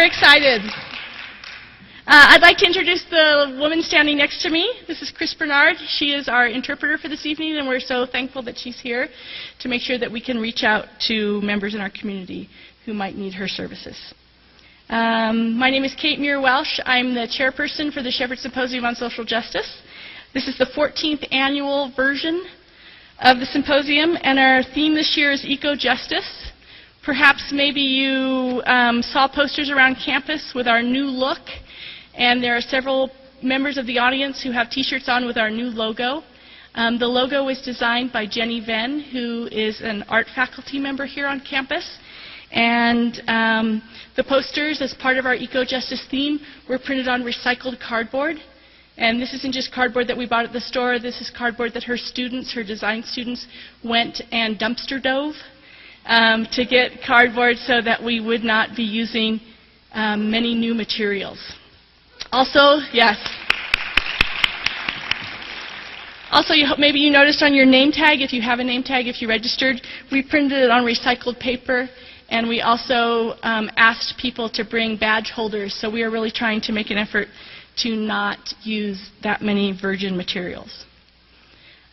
very excited. I'd like to introduce the woman standing next to me. This is Chris Bernard. She is our interpreter for this evening, and we're so thankful that she's here to make sure that we can reach out to members in our community who might need her services. My name is Kate Muir-Welsh. I'm the chairperson for the Shepherd Symposium on Social Justice. This is the 14th annual version of the symposium, and our theme this year is eco-justice. Perhaps maybe you saw posters around campus with our new look, and there are several members of the audience who have t-shirts on with our new logo. The logo was designed by Jenny Venn, who is an art faculty member here on campus. And the posters, as part of our eco-justice theme, were printed on recycled cardboard. And this isn't just cardboard that we bought at the store. This is cardboard that her students, her design students, went and dumpster dove to get cardboard so that we would not be using many new materials. Also, yes. Also, maybe you noticed on your name tag, if you have a name tag, if you registered, we printed it on recycled paper, and we also asked people to bring badge holders. So we are really trying to make an effort to not use that many virgin materials.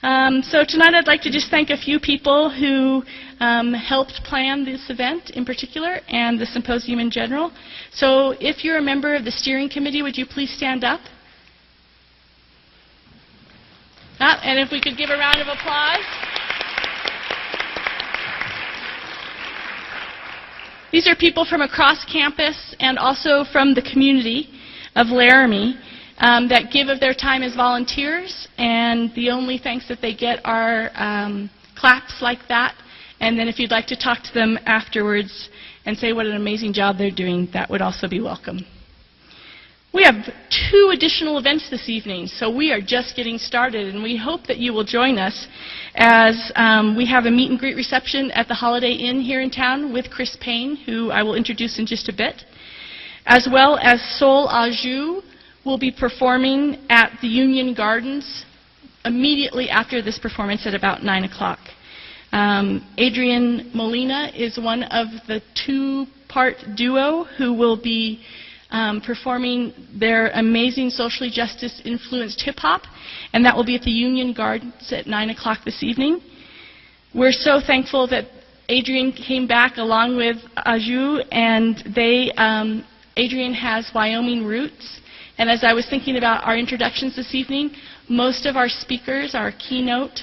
So tonight I'd like to just thank a few people who helped plan this event in particular and the symposium in general. So if you're a member of the steering committee, would you please stand up? And if we could give a round of applause. These are people from across campus and also from the community of Laramie that give of their time as volunteers, and the only thanks that they get are claps like that. And then if you'd like to talk to them afterwards and say what an amazing job they're doing, that would also be welcome. We have 2 additional events this evening, so we are just getting started, and we hope that you will join us as we have a meet and greet reception at the Holiday Inn here in town with Chris Payne, who I will introduce in just a bit, as well as Sol Ajou will be performing at the Union Gardens immediately after this performance at about 9 o'clock. Adrian Molina is one of the 2-part duo who will be performing their amazing socially justice-influenced hip-hop, and that will be at the Union Gardens at 9 o'clock this evening. We're so thankful that Adrian came back along with Ajou, and Adrian has Wyoming roots. And as I was thinking about our introductions this evening, most of our speakers, our keynote,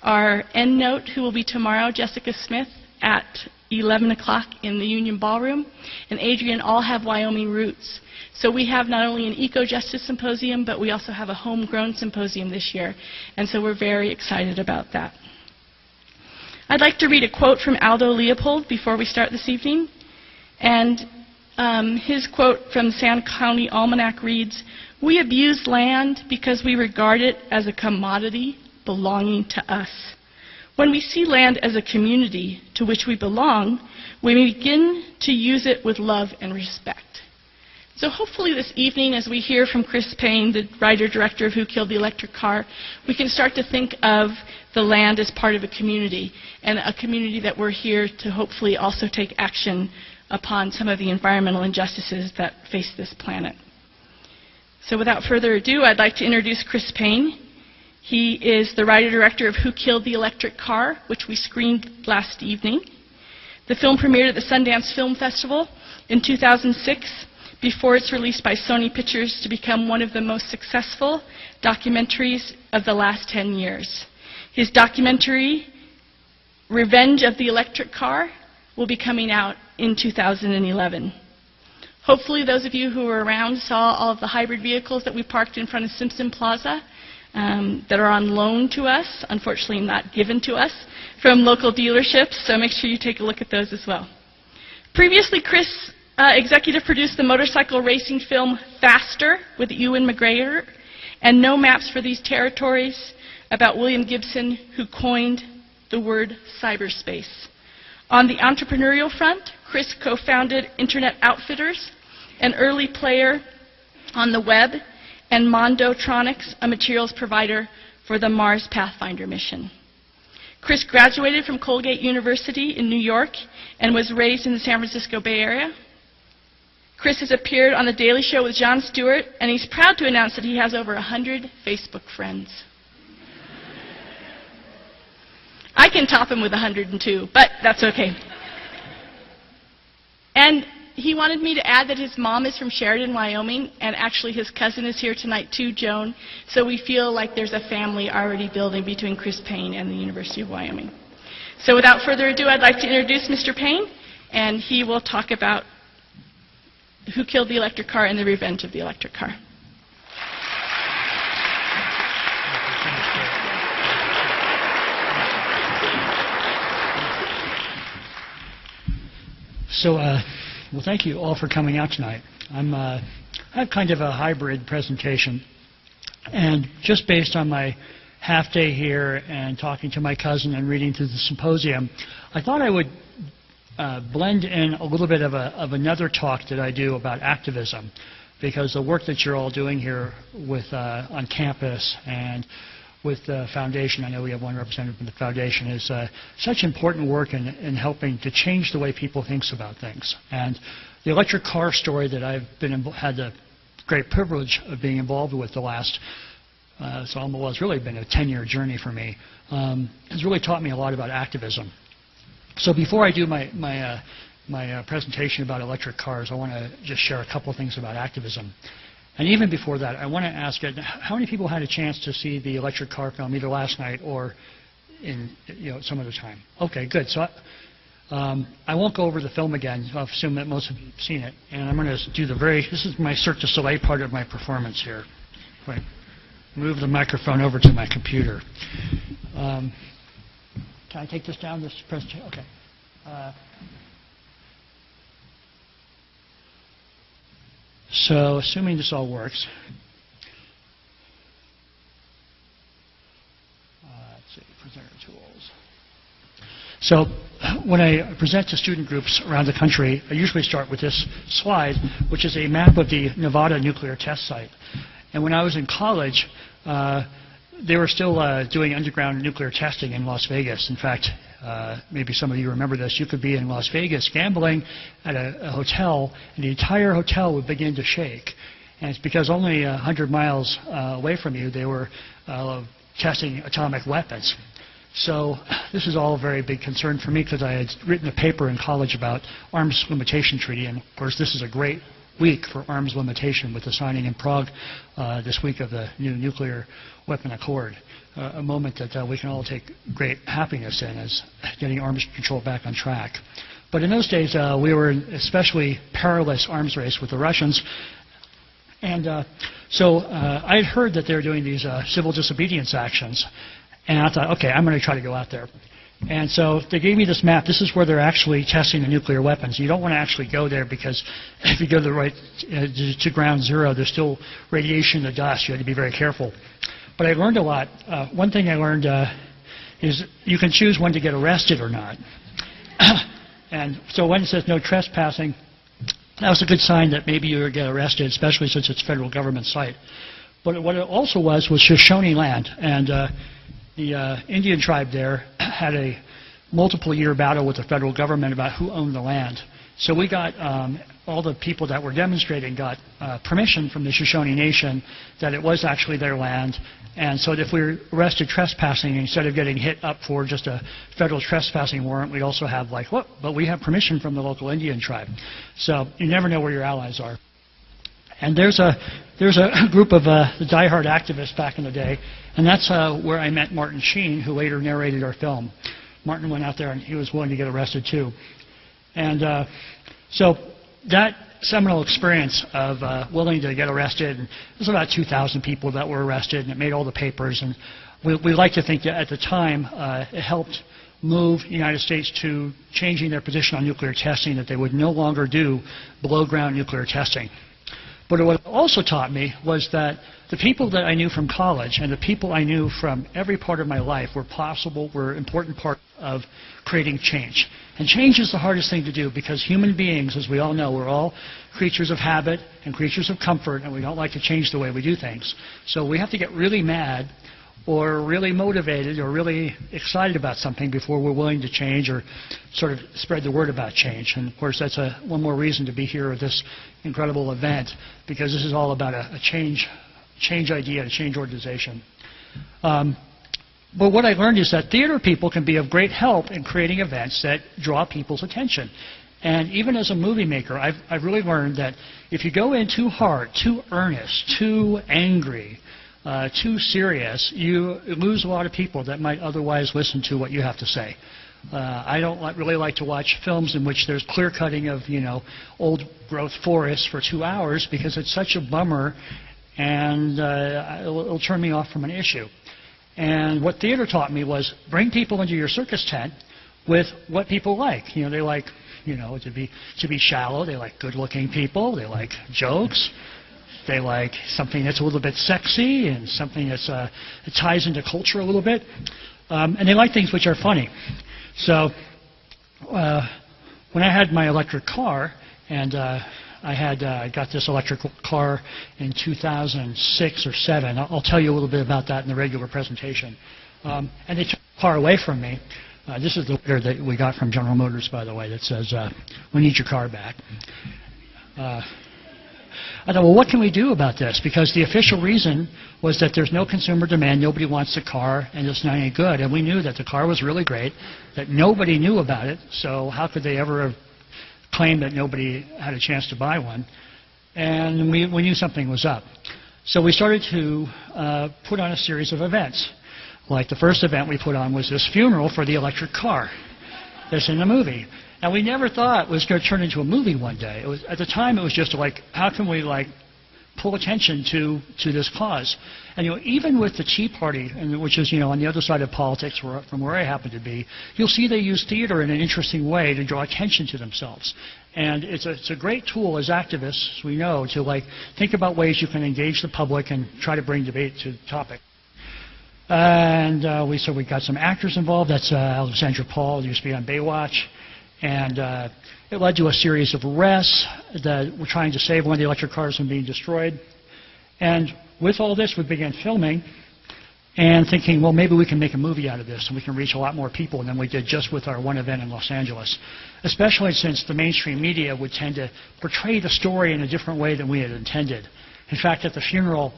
our end note, who will be tomorrow, Jessica Smith, at 11 o'clock in the Union Ballroom, and Adrian all have Wyoming roots. So we have not only an eco-justice symposium, but we also have a homegrown symposium this year, and so we're very excited about that. I'd like to read a quote from Aldo Leopold before we start this evening, and his quote from Sand County Almanac reads, "We abuse land because we regard it as a commodity belonging to us. When we see land as a community to which we belong, we begin to use it with love and respect." So hopefully this evening, as we hear from Chris Payne, the writer-director of Who Killed the Electric Car, we can start to think of the land as part of a community, and a community that we're here to hopefully also take action upon some of the environmental injustices that face this planet. So without further ado, I'd like to introduce Chris Payne. He is the writer-director of Who Killed the Electric Car, which we screened last evening. The film premiered at the Sundance Film Festival in 2006 before it's released by Sony Pictures to become one of the most successful documentaries of the last 10 years. His documentary, Revenge of the Electric Car, will be coming out in 2011. Hopefully those of you who were around saw all of the hybrid vehicles that we parked in front of Simpson Plaza that are on loan to us, unfortunately not given to us, from local dealerships, so make sure you take a look at those as well. Previously, Chris executive produced the motorcycle racing film Faster with Ewan McGregor and No Maps for These Territories about William Gibson, who coined the word cyberspace. On the entrepreneurial front, Chris co-founded Internet Outfitters, an early player on the web, and Mondotronics, a materials provider for the Mars Pathfinder mission. Chris graduated from Colgate University in New York and was raised in the San Francisco Bay Area. Chris has appeared on The Daily Show with Jon Stewart, and he's proud to announce that he has over 100 Facebook friends. I can top him with 102, but that's okay. And he wanted me to add that his mom is from Sheridan, Wyoming, and actually his cousin is here tonight too, Joan. So we feel like there's a family already building between Chris Payne and the University of Wyoming. So without further ado, I'd like to introduce Mr. Payne, and he will talk about who killed the electric car and the revenge of the electric car. So, well, thank you all for coming out tonight. I have kind of a hybrid presentation, and just based on my half day here and talking to my cousin and reading through the symposium, I thought I would blend in a little bit of another talk that I do about activism, because the work that you're all doing here with on campus and with the foundation, I know we have one representative from the foundation, is such important work in helping to change the way people think about things. And the electric car story that I've had the great privilege of being involved with the last, it's really been a 10-year journey for me, has really taught me a lot about activism. So before I do my presentation about electric cars, I want to just share a couple of things about activism. And even before that, I want to ask you, how many people had a chance to see the electric car film either last night or in some other time? Okay, good. So I won't go over the film again. So I assume that most of you have seen it. And I'm going to do this is my Cirque du Soleil part of my performance here. If I move the microphone over to my computer. Can I take this down, this presentation? Okay. So, assuming this all works, let's see, presenter tools. So, when I present to student groups around the country, I usually start with this slide, which is a map of the Nevada nuclear test site. And when I was in college, they were still doing underground nuclear testing in Las Vegas. In fact, maybe some of you remember this. You could be in Las Vegas gambling at a hotel, and the entire hotel would begin to shake. And it's because only 100 miles away from you, they were testing atomic weapons. So this is all a very big concern for me, because I had written a paper in college about arms limitation treaty. And, of course, this is a great week for arms limitation with the signing in Prague this week of the new nuclear weapon accord, a moment that we can all take great happiness in as getting arms control back on track. But in those days, we were in an especially perilous arms race with the Russians. And so I had heard that they were doing these civil disobedience actions. And I thought, okay, I'm going to try to go out there. And so they gave me this map. This is where they're actually testing the nuclear weapons. You don't want to actually go there, because if you go to ground zero, there's still radiation and dust. You have to be very careful. But I learned a lot. One thing I learned is you can choose when to get arrested or not. And so when it says no trespassing, that was a good sign that maybe you would get arrested, especially since it's federal government site. But what it also was Shoshone land. And the Indian tribe there had a multiple-year battle with the federal government about who owned the land. So we got, all the people that were demonstrating got permission from the Shoshone Nation that it was actually their land. And so if we were arrested trespassing, instead of getting hit up for just a federal trespassing warrant, we'd also have like, whoop, but we have permission from the local Indian tribe. So you never know where your allies are. And there's a group of the diehard activists back in the day, and that's where I met Martin Sheen, who later narrated our film. Martin went out there, and he was willing to get arrested too. And so that seminal experience of willing to get arrested, and there's about 2,000 people that were arrested, and it made all the papers. And we like to think that at the time it helped move the United States to changing their position on nuclear testing, that they would no longer do below-ground nuclear testing. But what it also taught me was that the people that I knew from college and the people I knew from every part of my life were important part of creating change. And change is the hardest thing to do, because human beings, as we all know, we're all creatures of habit and creatures of comfort, and we don't like to change the way we do things. So we have to get really mad or really motivated or really excited about something before we're willing to change or sort of spread the word about change. And of course, that's one more reason to be here at this incredible event, because this is all about a change idea, a change organization. But what I learned is that theater people can be of great help in creating events that draw people's attention. And even as a movie maker, I've really learned that if you go in too hard, too earnest, too angry, too serious, you lose a lot of people that might otherwise listen to what you have to say. I don't really like to watch films in which there's clear cutting of, old growth forests for 2 hours, because it's such a bummer, and it'll turn me off from an issue. And what theater taught me was bring people into your circus tent with what people like. They like, to be shallow. They like good-looking people. They like jokes. They like something that's a little bit sexy and something that ties into culture a little bit. And they like things which are funny. So when I had my electric car, and I got this electric car in 2006 or 7. I'll tell you a little bit about that in the regular presentation. And they took the car away from me. This is the letter that we got from General Motors, by the way, that says, we need your car back. I thought, well, what can we do about this? Because the official reason was that there's no consumer demand, nobody wants the car, and it's not any good. And we knew that the car was really great, that nobody knew about it, so how could they ever have claimed that nobody had a chance to buy one? And we knew something was up. So we started to put on a series of events. Like the first event we put on was this funeral for the electric car that's in the movie. And we never thought it was going to turn into a movie one day. It was, at the time, it was just like, how can we pull attention to this cause? And even with the Tea Party, which is on the other side of politics from where I happen to be, you'll see they use theater in an interesting way to draw attention to themselves. And it's a great tool as activists, we know, to think about ways you can engage the public and try to bring debate to the topic. And so we got some actors involved. That's Alexandra Paul, who used to be on Baywatch. And it led to a series of arrests that were trying to save one of the electric cars from being destroyed. And with all this, we began filming and thinking, well, maybe we can make a movie out of this and we can reach a lot more people than we did just with our one event in Los Angeles, especially since the mainstream media would tend to portray the story in a different way than we had intended. In fact, at the funeral,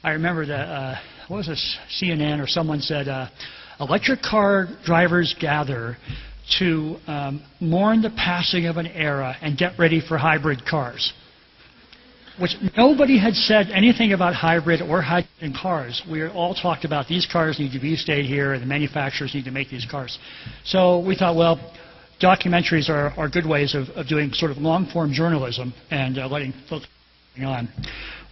I remember that, what was this, CNN or someone said, electric car drivers gather to mourn the passing of an era and get ready for hybrid cars, which nobody had said anything about hybrid or hydrogen cars. We all talked about these cars need to be stayed here and the manufacturers need to make these cars. So we thought, well, documentaries are good ways of doing sort of long-form journalism and letting folks on.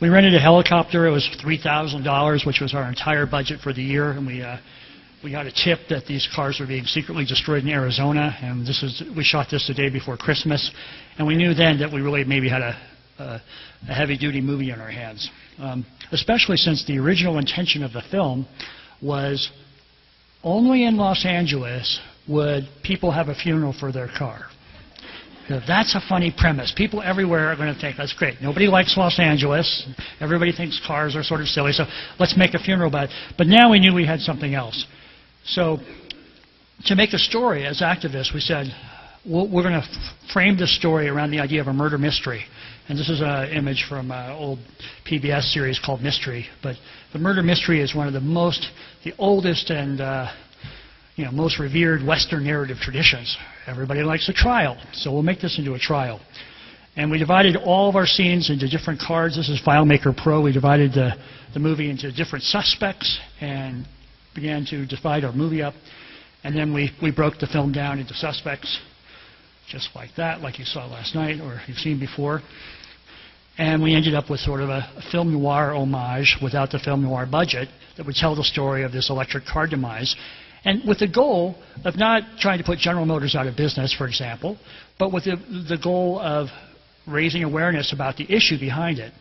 We rented a helicopter. It was $3,000, which was our entire budget for the year, and we got a tip that these cars were being secretly destroyed in Arizona, and we shot this the day before Christmas, and we knew then that we really maybe had a heavy-duty movie on our hands, especially since the original intention of the film was only in Los Angeles would people have a funeral for their car. That's a funny premise. People everywhere are going to think, that's great. Nobody likes Los Angeles. Everybody thinks cars are sort of silly, so let's make a funeral about it. But now we knew we had something else. So to make a story as activists, we said, we're going to frame this story around the idea of a murder mystery. And this is an image from an old PBS series called Mystery. But the murder mystery is one of the oldest and most revered Western narrative traditions. Everybody likes a trial, so we'll make this into a trial. And we divided all of our scenes into different cards. This is FileMaker Pro. We divided the movie into different suspects and began to divide our movie up. And then we broke the film down into suspects, just like that, like you saw last night or you've seen before. And we ended up with sort of a film noir homage without the film noir budget that would tell the story of this electric car demise. And with the goal of not trying to put General Motors out of business, for example, but with the goal of raising awareness about the issue behind it.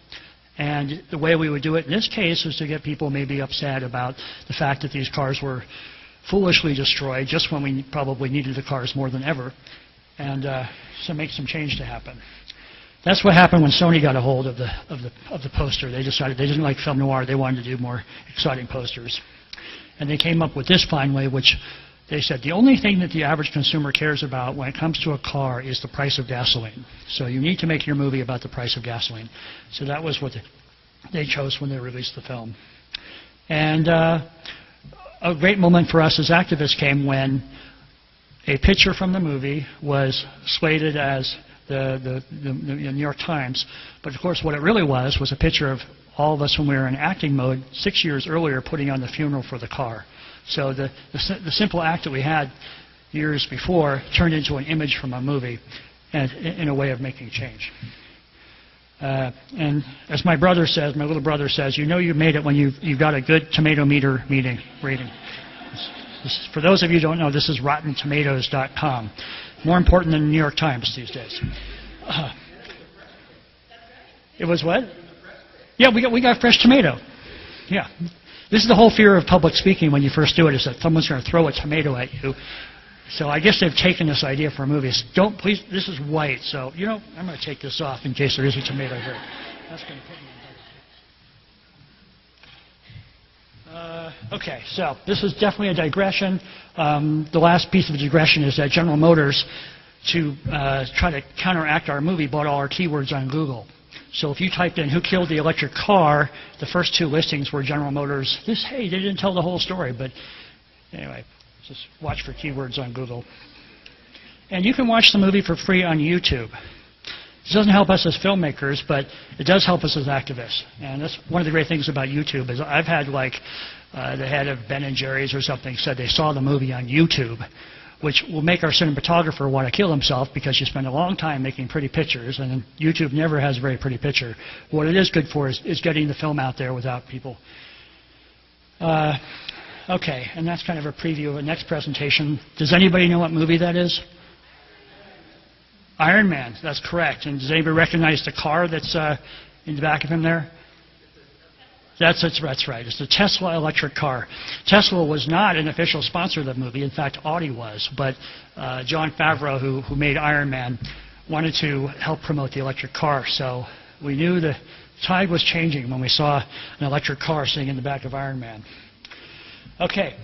And the way we would do it in this case was to get people maybe upset about the fact that these cars were foolishly destroyed just when we probably needed the cars more than ever, and so make some change to happen. That's what happened when Sony got a hold of the poster. They decided they didn't like film noir. They wanted to do more exciting posters. And they came up with this finally, which they said the only thing that the average consumer cares about when it comes to a car is the price of gasoline. So you need to make your movie about the price of gasoline. So that was what they chose when they released the film. And a great moment for us as activists came when a picture from the movie was slated as the New York Times. But of course what it really was a picture of all of us when we were in acting mode 6 years earlier putting on the funeral for the car. So the simple act that we had years before turned into an image from a movie and in a way of making change. And as my little brother says, you know you made it when you've got a good tomato meter rating. For those of you who don't know, this is RottenTomatoes.com. More important than the New York Times these days. It was what? Yeah, we got fresh tomato. Yeah. This is the whole fear of public speaking when you first do it, is that someone's going to throw a tomato at you. So I guess they've taken this idea for movies. Don't, please, this is white, so, you know, I'm going to take this off in case there is a tomato here. That's going to put me in. Okay, so this is definitely a digression. The last piece of digression is that General Motors, to try to counteract our movie, bought all our keywords on Google. So if you typed in "who killed the electric car," the first 2 listings were General Motors. Hey, they didn't tell the whole story, but anyway, just watch for keywords on Google. And you can watch the movie for free on YouTube. This doesn't help us as filmmakers, but it does help us as activists. And that's one of the great things about YouTube is I've had like the head of Ben & Jerry's or something said they saw the movie on YouTube, which will make our cinematographer want to kill himself because you spend a long time making pretty pictures, and YouTube never has a very pretty picture. What it is good for is getting the film out there without people. Okay, and that's kind of a preview of the next presentation. Does anybody know what movie that is? Iron Man, that's correct. And does anybody recognize the car that's in the back of him there? That's right. It's the Tesla electric car. Tesla was not an official sponsor of the movie. In fact, Audi was. But Jon Favreau, who made Iron Man, wanted to help promote the electric car. So we knew the tide was changing when we saw an electric car sitting in the back of Iron Man. Okay.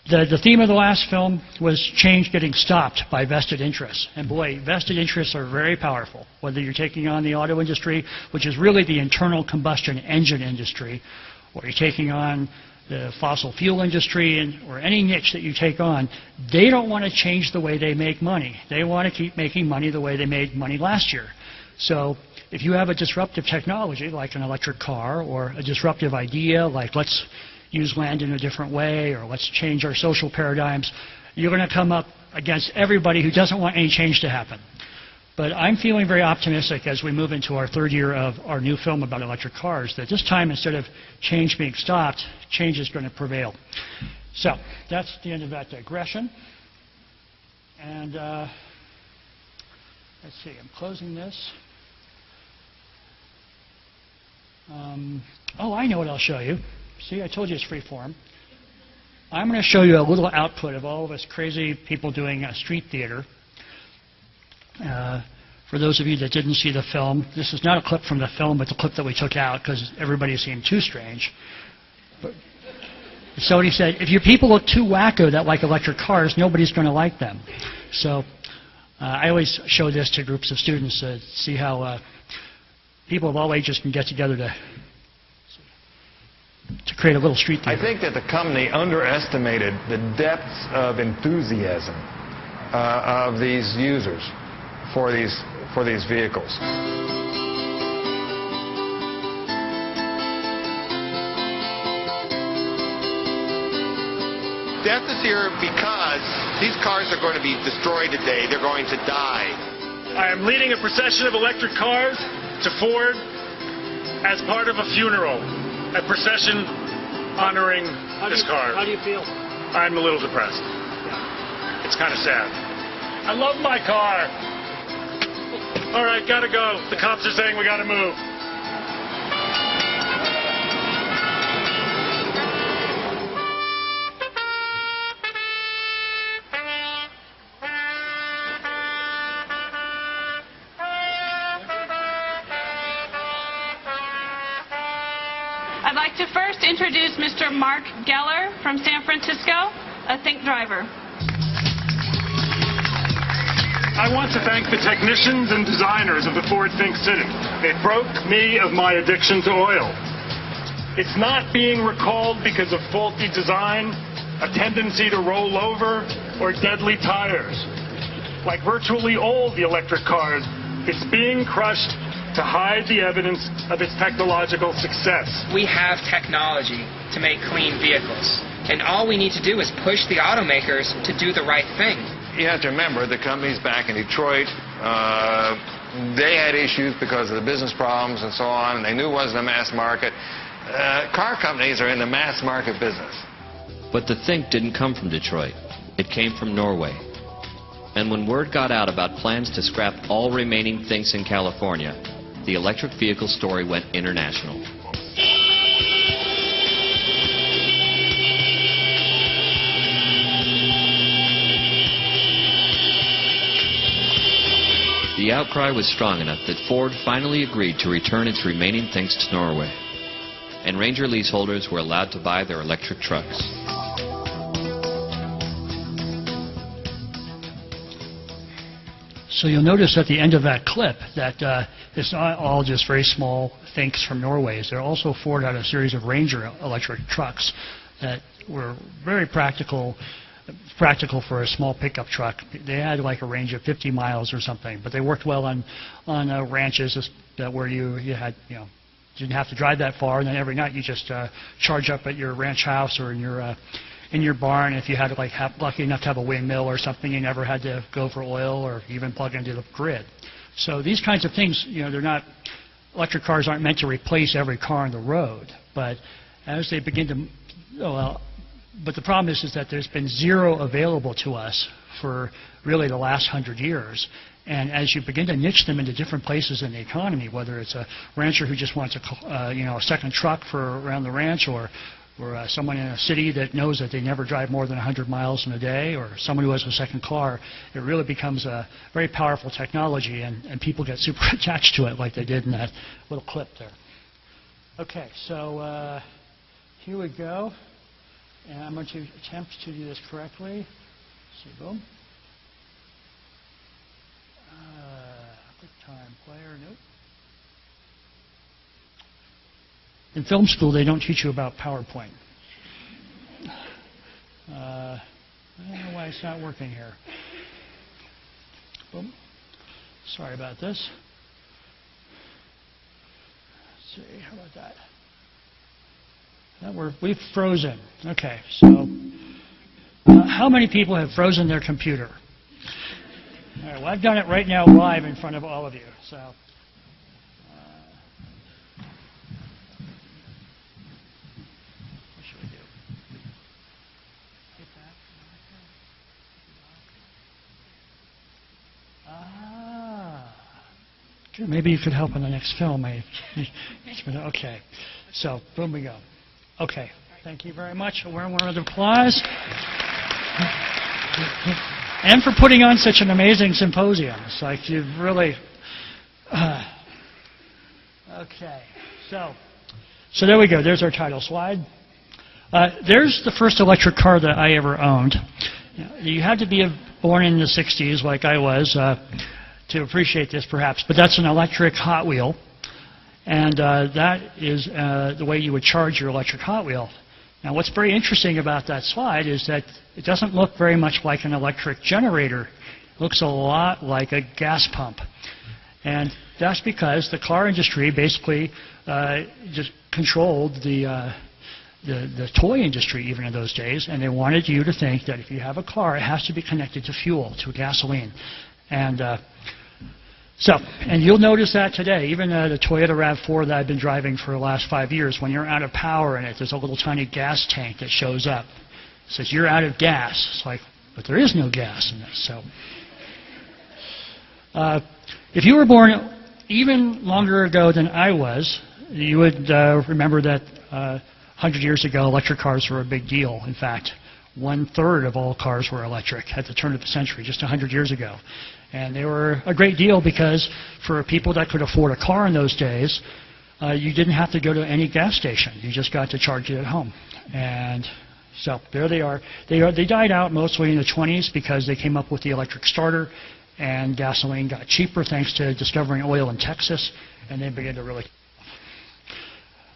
The theme of the last film was change getting stopped by vested interests. And boy, vested interests are very powerful. Whether you're taking on the auto industry, which is really the internal combustion engine industry, or you're taking on the fossil fuel industry, or any niche that you take on, they don't want to change the way they make money. They want to keep making money the way they made money last year. So if you have a disruptive technology, like an electric car, or a disruptive idea, like let's use land in a different way, or let's change our social paradigms, you're going to come up against everybody who doesn't want any change to happen. But I'm feeling very optimistic as we move into our 3rd year of our new film about electric cars, that this time, instead of change being stopped, change is going to prevail. So that's the end of that digression. And let's see, I'm closing this. Oh, I know what I'll show you. See, I told you it's free form. I'm going to show you a little output of all of us crazy people doing street theater. For those of you that didn't see the film, this is not a clip from the film, but the clip that we took out because everybody seemed too strange. But somebody said, if your people look too wacko that like electric cars, nobody's going to like them. So I always show this to groups of students to see how people of all ages can get together to create a little street theater. I think that the company underestimated the depths of enthusiasm of these users for these vehicles. Death is here because these cars are going to be destroyed today. They're going to die. I am leading a procession of electric cars to Ford as part of a funeral. A procession honoring this car. How do you feel? I'm a little depressed. Yeah. It's kind of sad. I love my car. All right, gotta go. The cops are saying we gotta move. I'd like to first introduce Mr. Mark Geller from San Francisco, a Think driver. I want to thank the technicians and designers of the Ford Think City. It broke me of my addiction to oil. It's not being recalled because of faulty design, a tendency to roll over, or deadly tires. Like virtually all the electric cars, it's being crushed to hide the evidence of its technological success. We have technology to make clean vehicles, and all we need to do is push the automakers to do the right thing. You have to remember the companies back in Detroit, they had issues because of the business problems and so on, and they knew it wasn't a mass market. Car companies are in the mass market business. But the Think didn't come from Detroit. It came from Norway. And when word got out about plans to scrap all remaining Thinks in California, the electric vehicle story went international. The outcry was strong enough that Ford finally agreed to return its remaining Thinks to Norway, and Ranger leaseholders were allowed to buy their electric trucks. So you'll notice at the end of that clip that it's not all just very small Thinks from Norway. There also Ford had a series of Ranger electric trucks that were very practical for a small pickup truck. They had like a range of 50 miles or something, but they worked well on ranches where you had, didn't have to drive that far, and then every night you just charge up at your ranch house or in your barn. If you had lucky enough to have a windmill or something, you never had to go for oil or even plug into the grid. So these kinds of things, they're not, electric cars aren't meant to replace every car on the road, but as they begin to, but the problem is that there's been zero available to us for really the last 100 years. And as you begin to niche them into different places in the economy, whether it's a rancher who just wants a second truck for around the ranch, or someone in a city that knows that they never drive more than 100 miles in a day, or someone who has a second car, it really becomes a very powerful technology, and people get super attached to it like they did in that little clip there. Okay, so here we go. And I'm going to attempt to do this correctly. See, boom. Quick time player, nope. In film school, they don't teach you about PowerPoint. I don't know why it's not working here. Boom. Sorry about this. Let's see, how about that? We've frozen. Okay, so how many people have frozen their computer? All right, well, I've done it right now live in front of all of you. So, what should we do? Hit that? Good, maybe you could help in the next film. Okay, so boom we go. Okay, thank you very much. A warm round of applause. And for putting on such an amazing symposium. It's like you've really... Okay, so there we go. There's our title slide. There's the first electric car that I ever owned. You had to be born in the 60s like I was to appreciate this perhaps, but that's an electric Hot Wheel. And that is the way you would charge your electric Hot Wheel. Now, what's very interesting about that slide is that it doesn't look very much like an electric generator. It looks a lot like a gas pump. And that's because the car industry basically just controlled the toy industry even in those days, and they wanted you to think that if you have a car, it has to be connected to fuel, to gasoline. And and you'll notice that today, even the Toyota RAV4 that I've been driving for the last 5 years, when you're out of power in it, there's a little tiny gas tank that shows up. It says, you're out of gas. It's like, but there is no gas in this. So, if you were born even longer ago than I was, you would remember that 100 years ago, electric cars were a big deal. In fact, 1/3 of all cars were electric at the turn of the century, just 100 years ago. And they were a great deal because for people that could afford a car in those days, you didn't have to go to any gas station. You just got to charge it at home. And so there they are. They died out mostly in the 20s because they came up with the electric starter, and gasoline got cheaper thanks to discovering oil in Texas, and they began to really...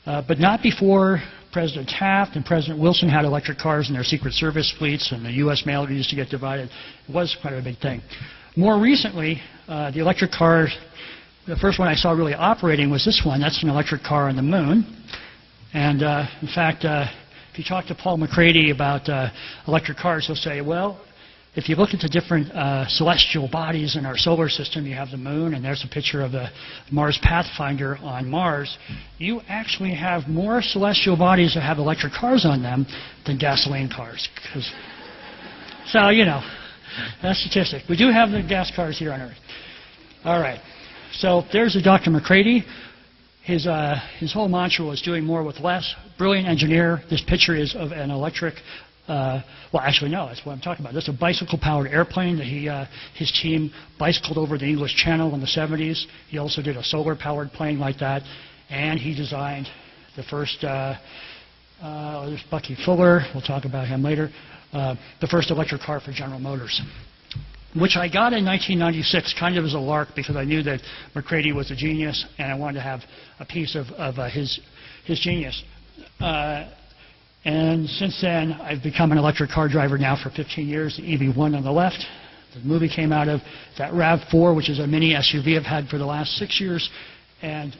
but not before President Taft and President Wilson had electric cars in their Secret Service fleets, and the U.S. mail used to get divided. It was quite a big thing. More recently, the electric car, the first one I saw really operating was this one. That's an electric car on the moon. And in fact, if you talk to Paul McCready about electric cars, he'll say, well, if you look at the different celestial bodies in our solar system, you have the moon, and there's a picture of the Mars Pathfinder on Mars. You actually have more celestial bodies that have electric cars on them than gasoline cars. So, you know, that's statistic. We do have the gas cars here on Earth. All right. So there's Dr. McCready. His whole mantra was doing more with less. Brilliant engineer. This picture is of an electric, well, actually, no, that's what I'm talking about. This is a bicycle-powered airplane that his team bicycled over the English Channel in the 70s. He also did a solar-powered plane like that. And he designed the first, there's Bucky Fuller. We'll talk about him later. The first electric car for General Motors, which I got in 1996 kind of as a lark because I knew that McCready was a genius and I wanted to have a piece of his genius. And since then, I've become an electric car driver now for 15 years, the EV1 on the left. The movie came out of that RAV4, which is a mini SUV I've had for the last 6 years. And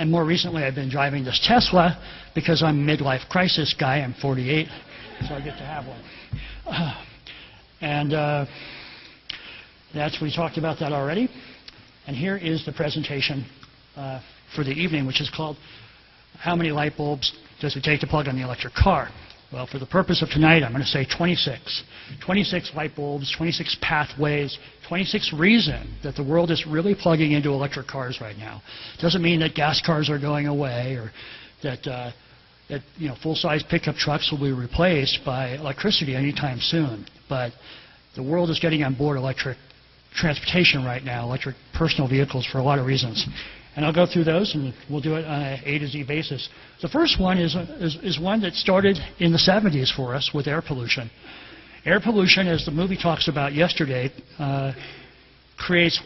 more recently, I've been driving this Tesla because I'm a midlife crisis guy. I'm 48, so I get to have one. We talked about that already. And here is the presentation for the evening, which is called How Many Light Bulbs Does It Take to Plug on the Electric Car? Well, for the purpose of tonight, I'm going to say 26. 26 light bulbs, 26 pathways, 26 reasons that the world is really plugging into electric cars right now. Doesn't mean that gas cars are going away or that full-size pickup trucks will be replaced by electricity anytime soon. But the world is getting on board electric transportation right now, electric personal vehicles for a lot of reasons. And I'll go through those, and we'll do it on an A to Z basis. The first one is one that started in the 70s for us with air pollution. Air pollution, as the movie talks about yesterday, creates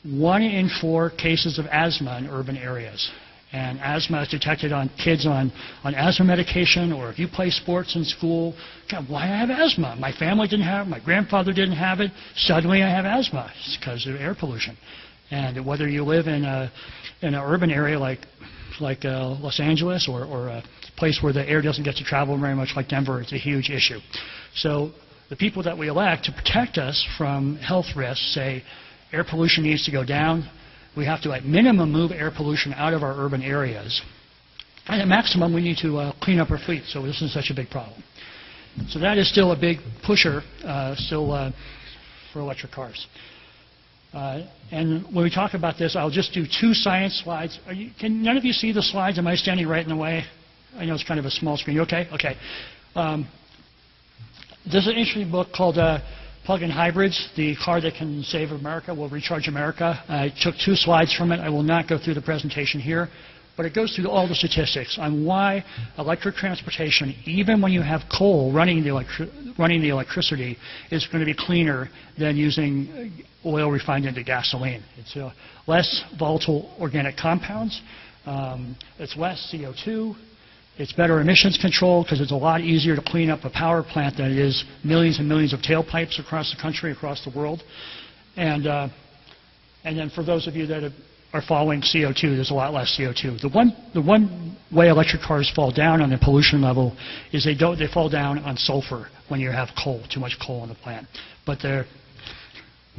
1 in 4 cases of asthma in urban areas. And asthma is detected on kids on asthma medication, or if you play sports in school. God, why do I have asthma? My family didn't have it. My grandfather didn't have it. Suddenly I have asthma. It's because of air pollution. And whether you live in an urban area like Los Angeles or a place where the air doesn't get to travel very much like Denver, it's a huge issue. So the people that we elect to protect us from health risks say air pollution needs to go down. We have to, at minimum, move air pollution out of our urban areas. And at maximum, we need to clean up our fleet, so this isn't such a big problem. So that is still a big pusher for electric cars. And when we talk about this, I'll just do 2 science slides. Can none of you see the slides? Am I standing right in the way? I know it's kind of a small screen. You okay? Okay. There's an interesting book called Plug-in Hybrids, the car that can save America, will recharge America. I took 2 slides from it. I will not go through the presentation here, but it goes through all the statistics on why electric transportation, even when you have coal running the electricity, is going to be cleaner than using oil refined into gasoline. It's less volatile organic compounds. It's less CO2. It's better emissions control because it's a lot easier to clean up a power plant than it is millions and millions of tailpipes across the country, across the world. And then for those of you that are following CO2, there's a lot less CO2. The one way electric cars fall down on the pollution level is they fall down on sulfur when you have coal, too much coal in the plant. But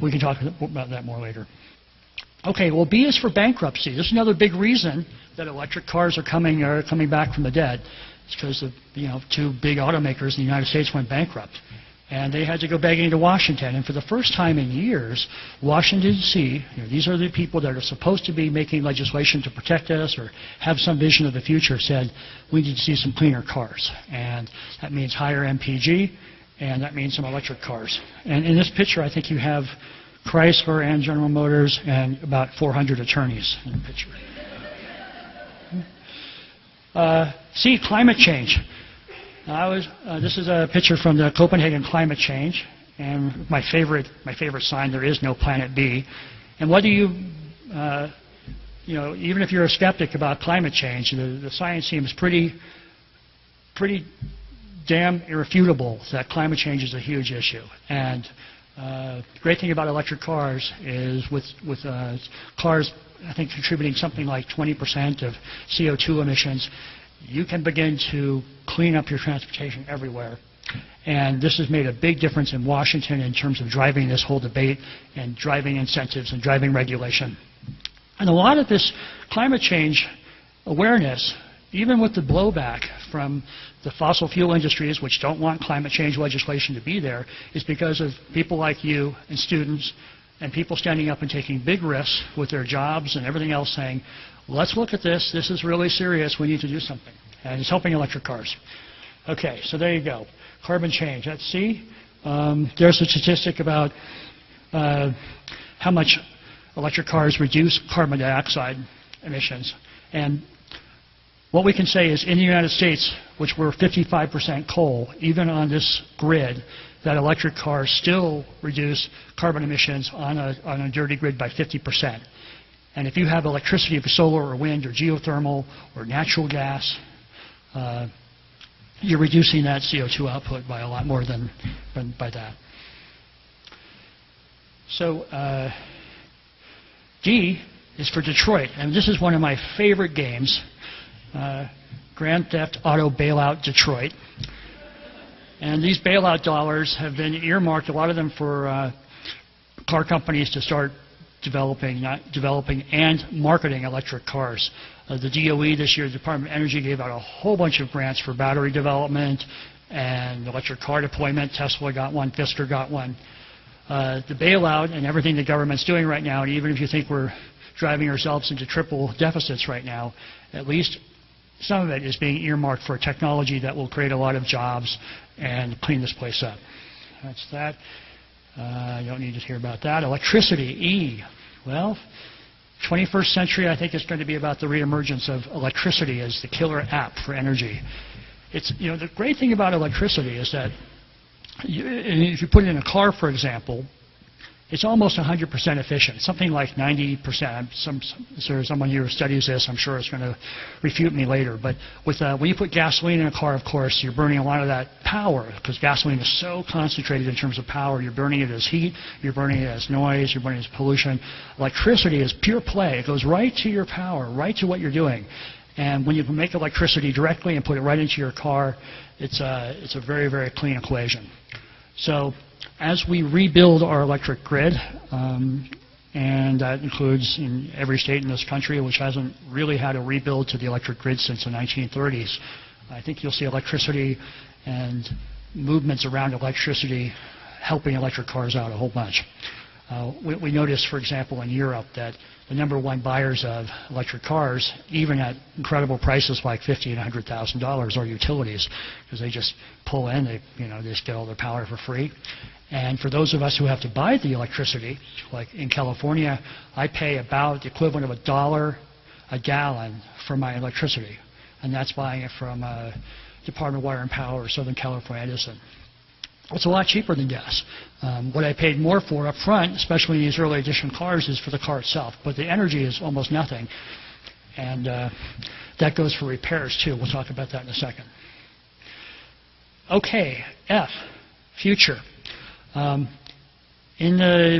we can talk about that more later. Okay, well, B is for bankruptcy. This is another big reason that electric cars are coming back from the dead. It's because of 2 big automakers in the United States went bankrupt, and they had to go begging to Washington. And for the first time in years, Washington D.C., these are the people that are supposed to be making legislation to protect us or have some vision of the future, said we need to see some cleaner cars, and that means higher MPG, and that means some electric cars. And in this picture, I think you have Chrysler and General Motors and about 400 attorneys in the picture. C, climate change. This is a picture from the Copenhagen climate change, and my favorite sign, there is no planet B. And whether even if you're a skeptic about climate change, the science seems pretty damn irrefutable that climate change is a huge issue. And the great thing about electric cars is with cars, I think, contributing something like 20% of CO2 emissions, you can begin to clean up your transportation everywhere. And this has made a big difference in Washington in terms of driving this whole debate and driving incentives and driving regulation. And a lot of this climate change awareness, even with the blowback from the fossil fuel industries, which don't want climate change legislation to be there, is because of people like you and students and people standing up and taking big risks with their jobs and everything else, saying, let's look at this. This is really serious. We need to do something. And it's helping electric cars. Okay, so there you go. Carbon change. Let's see. There's a statistic about how much electric cars reduce carbon dioxide emissions. And what we can say is in the United States, which we're 55% coal, even on this grid, that electric cars still reduce carbon emissions on a dirty grid by 50%. And if you have electricity for solar or wind or geothermal or natural gas, you're reducing that CO2 output by a lot more than by that. So D is for Detroit, and this is one of my favorite games, Grand Theft Auto Bailout Detroit. And these bailout dollars have been earmarked, a lot of them for car companies to start developing and marketing electric cars. The DOE this year, the Department of Energy, gave out a whole bunch of grants for battery development and electric car deployment. Tesla got one, Fisker got one. The bailout and everything the government's doing right now, and even if you think we're driving ourselves into triple deficits right now, at least some of it is being earmarked for technology that will create a lot of jobs and clean this place up. That's that. You don't need to hear about that. Electricity, E. Well, 21st century, I think it's going to be about the reemergence of electricity as the killer app for energy. It's, the great thing about electricity is that if you put it in a car, for example, it's almost 100% efficient, something like 90%. There's someone here who studies this. I'm sure it's going to refute me later. But when you put gasoline in a car, of course, you're burning a lot of that power because gasoline is so concentrated in terms of power. You're burning it as heat. You're burning it as noise. You're burning it as pollution. Electricity is pure play. It goes right to your power, right to what you're doing. And when you can make electricity directly and put it right into your car, it's a very, very clean equation. So as we rebuild our electric grid, and that includes in every state in this country which hasn't really had a rebuild to the electric grid since the 1930s, I think you'll see electricity and movements around electricity helping electric cars out a whole bunch. We noticed, for example, in Europe that the #1 buyers of electric cars, even at incredible prices like $50,000 and $100,000, are utilities, because they just pull in, they just get all their power for free. And for those of us who have to buy the electricity, like in California, I pay about the equivalent of $1 a gallon for my electricity, and that's buying it from Department of Water and Power or Southern California Edison. It's a lot cheaper than gas. What I paid more for up front, especially in these early edition cars, is for the car itself. But the energy is almost nothing. And that goes for repairs, too. We'll talk about that in a second. Okay, F, future. In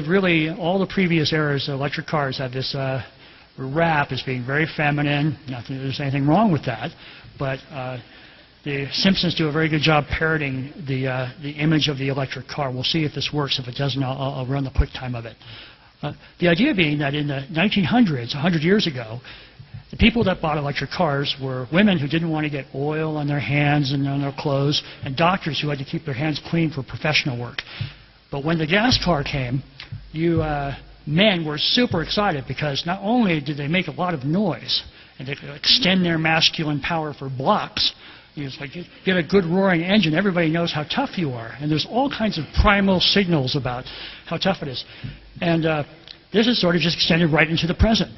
really all the previous eras, electric cars have this rap as being very feminine. Not that there's anything wrong with that. But the Simpsons do a very good job parroting the image of the electric car. We'll see if this works. If it doesn't, I'll run the quick time of it. The idea being that in the 1900s, 100 years ago, the people that bought electric cars were women who didn't want to get oil on their hands and on their clothes, and doctors who had to keep their hands clean for professional work. But when the gas car came, you men were super excited because not only did they make a lot of noise and they could extend their masculine power for blocks, it's like you get a good roaring engine, everybody knows how tough you are. And there's all kinds of primal signals about how tough it is. And this is sort of just extended right into the present.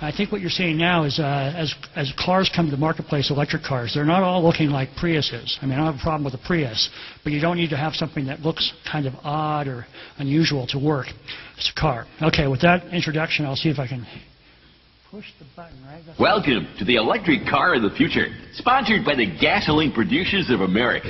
I think what you're seeing now is as cars come to the marketplace, electric cars, they're not all looking like Priuses. I mean, I don't have a problem with a Prius, but you don't need to have something that looks kind of odd or unusual to work. It's a car. Okay, with that introduction, I'll see if I can push the button, right? Welcome to the electric car of the future, sponsored by the Gasoline Producers of America.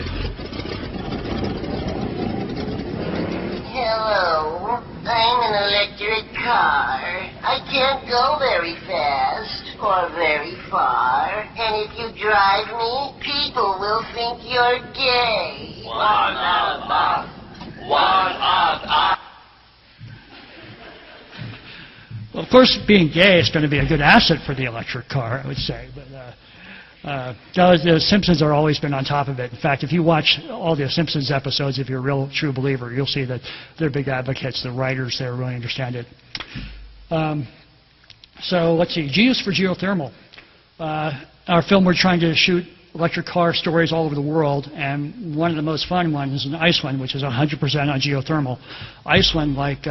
Hello, I'm an electric car. I can't go very fast or very far, and if you drive me, people will think you're gay. One of us. One of us. Well, of course, being gay is going to be a good asset for the electric car, I would say. But the Simpsons have always been on top of it. In fact, if you watch all the Simpsons episodes, if you're a real true believer, you'll see that they're big advocates. The writers there really understand it. So let's see. G is for geothermal. Our film, we're trying to shoot electric car stories all over the world, and one of the most fun ones is in Iceland, which is 100% on geothermal. Iceland, like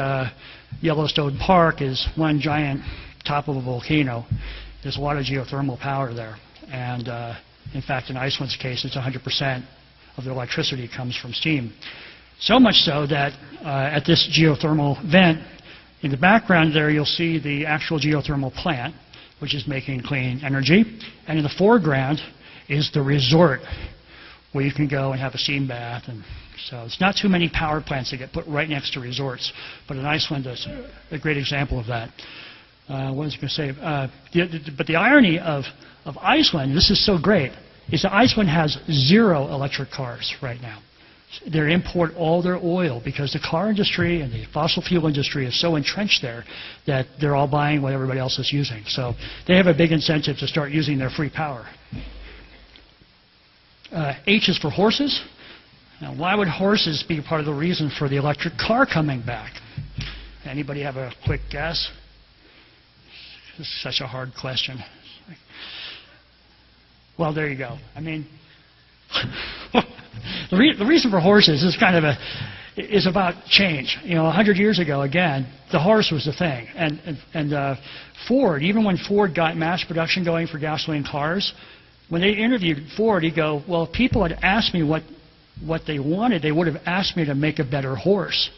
Yellowstone Park, is one giant top of a volcano. There's a lot of geothermal power there. And in fact, in Iceland's case, it's 100% of their electricity comes from steam. So much so that at this geothermal vent, in the background there, you'll see the actual geothermal plant, which is making clean energy. And in the foreground is the resort, where you can go and have a steam bath. And so it's not too many power plants that get put right next to resorts. But in Iceland, is a great example of that. What was I going to say? But the irony of Iceland, this is so great, is that Iceland has 0 electric cars right now. They import all their oil because the car industry and the fossil fuel industry is so entrenched there that they're all buying what everybody else is using. So they have a big incentive to start using their free power. H is for horses. Now, why would horses be part of the reason for the electric car coming back? Anybody have a quick guess? This is such a hard question. Well, there you go. I mean, the reason for horses is kind of is about change. You know, 100 years ago, again, the horse was the thing. And Ford, even when Ford got mass production going for gasoline cars, when they interviewed Ford, he'd go, well, if people had asked me what they wanted, they would have asked me to make a better horse.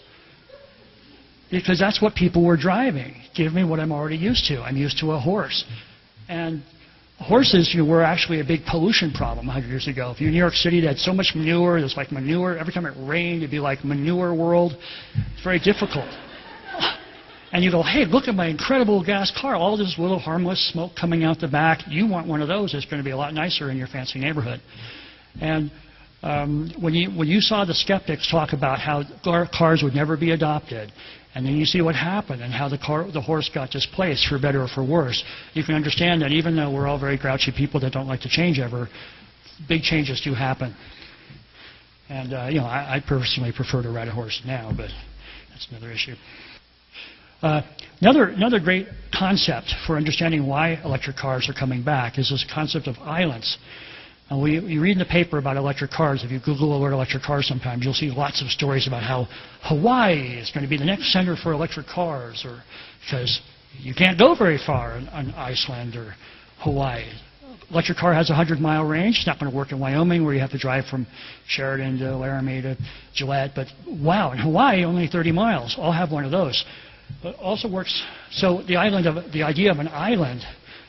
Because that's what people were driving. Give me what I'm already used to. I'm used to a horse. And horses, were actually a big pollution problem 100 years ago. If you're in New York City, they had so much manure. There's like manure. Every time it rained, it'd be like manure world. It's very difficult. And you go, hey, look at my incredible gas car. All this little harmless smoke coming out the back. You want one of those. It's going to be a lot nicer in your fancy neighborhood. And when you saw the skeptics talk about how cars would never be adopted, and then you see what happened and how the horse got displaced for better or for worse, you can understand that even though we're all very grouchy people that don't like to change ever, big changes do happen. And I personally prefer to ride a horse now, but that's another issue. Another great concept for understanding why electric cars are coming back is this concept of islands. You read in the paper about electric cars. If you Google the word electric cars sometimes, you'll see lots of stories about how Hawaii is going to be the next center for electric cars, or because you can't go very far on Iceland or Hawaii. Electric car has a 100-mile range. It's not going to work in Wyoming, where you have to drive from Sheridan to Laramie to Gillette. But wow, in Hawaii, only 30 miles. I'll have one of those. But it also works. So the idea of an island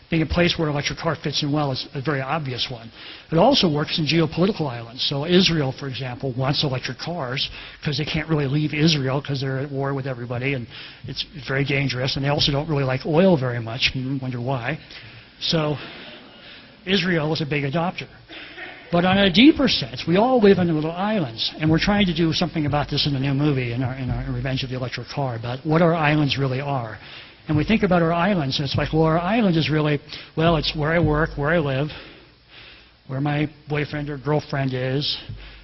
being a place where an electric car fits in well is a very obvious one. It also works in geopolitical islands. So Israel, for example, wants electric cars because they can't really leave Israel because they're at war with everybody, and it's very dangerous. And they also don't really like oil very much. You wonder why. So Israel is a big adopter. But on a deeper sense, we all live in little islands, and we're trying to do something about this in the new movie, in our Revenge of the Electric Car, about what our islands really are. And we think about our islands, and it's like, well, our island is really, well, it's where I work, where I live, where my boyfriend or girlfriend is.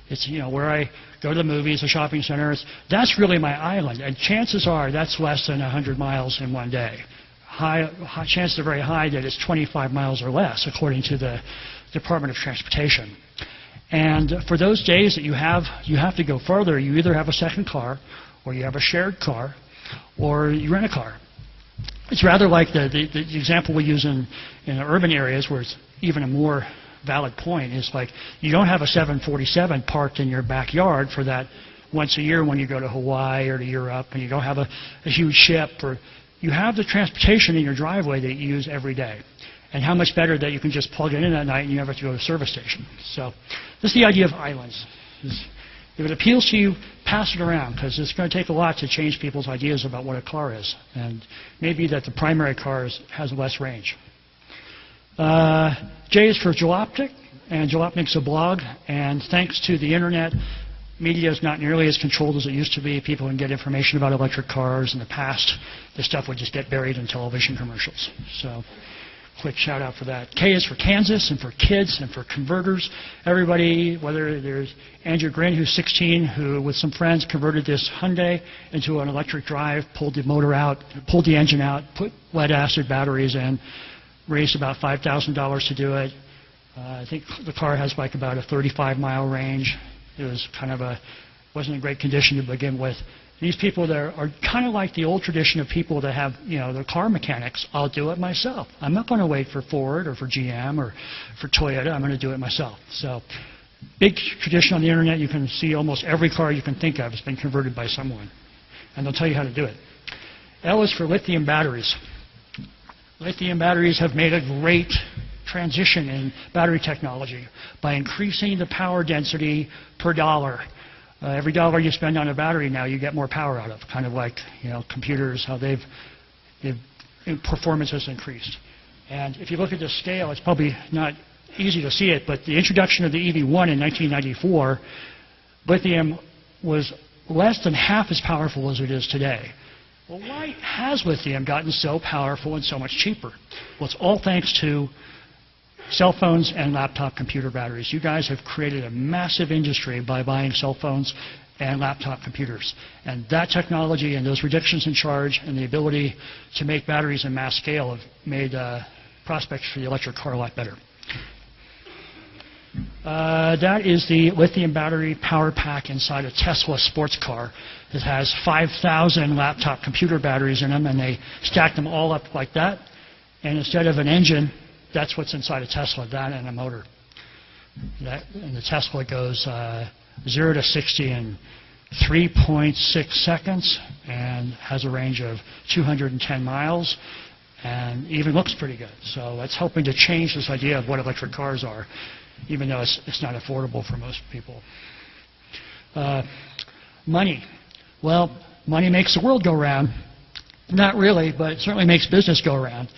It's, where I go to the movies, the shopping center. That's really my island. And chances are that's less than 100 miles in one day. Chances are very high that it's 25 miles or less, according to the Department of Transportation. And for those days that you have to go further, you either have a second car, or you have a shared car, or you rent a car. It's rather like the example we use in urban areas where it's even a more valid point is like you don't have a 747 parked in your backyard for that once a year when you go to Hawaii or to Europe, and you don't have a huge ship, or you have the transportation in your driveway that you use every day. And how much better that you can just plug it in at night and you never have to go to a service station. So this is the idea of islands. If it appeals to you, pass it around, because it's going to take a lot to change people's ideas about what a car is. And maybe that the primary car has less range. J is for Jalopnik, and Jalopnik's a blog. And thanks to the internet, media is not nearly as controlled as it used to be. People can get information about electric cars. In the past, this stuff would just get buried in television commercials. So quick shout out for that. K is for Kansas and for kids and for converters. Everybody, whether there's Andrew Grin, who's 16, who with some friends converted this Hyundai into an electric drive, pulled the motor out, pulled the engine out, put lead acid batteries in, raised about $5,000 to do it. I think the car has like about a 35-mile range. It was kind of wasn't in great condition to begin with. These people there are kind of like the old tradition of people that have, they're car mechanics. I'll do it myself. I'm not going to wait for Ford or for GM or for Toyota. I'm going to do it myself. So big tradition on the internet. You can see almost every car you can think of has been converted by someone. And they'll tell you how to do it. L is for lithium batteries. Lithium batteries have made a great transition in battery technology by increasing the power density per dollar. Every dollar you spend on a battery now, you get more power out of. Kind of like computers, how performance has increased. And if you look at the scale, it's probably not easy to see it, but the introduction of the EV1 in 1994, lithium was less than half as powerful as it is today. Well, why has lithium gotten so powerful and so much cheaper? Well, it's all thanks to cell phones and laptop computer batteries. You guys have created a massive industry by buying cell phones and laptop computers. And that technology and those reductions in charge and the ability to make batteries in mass scale have made prospects for the electric car a lot better. That is the lithium battery power pack inside a Tesla sports car. It has 5,000 laptop computer batteries in them, and they stack them all up like that. And instead of an engine, that's what's inside a Tesla, that and a motor. And the Tesla goes 0 to 60 in 3.6 seconds and has a range of 210 miles and even looks pretty good. So that's helping to change this idea of what electric cars are, even though it's not affordable for most people. Money. Well, money makes the world go round. Not really, but it certainly makes business go around.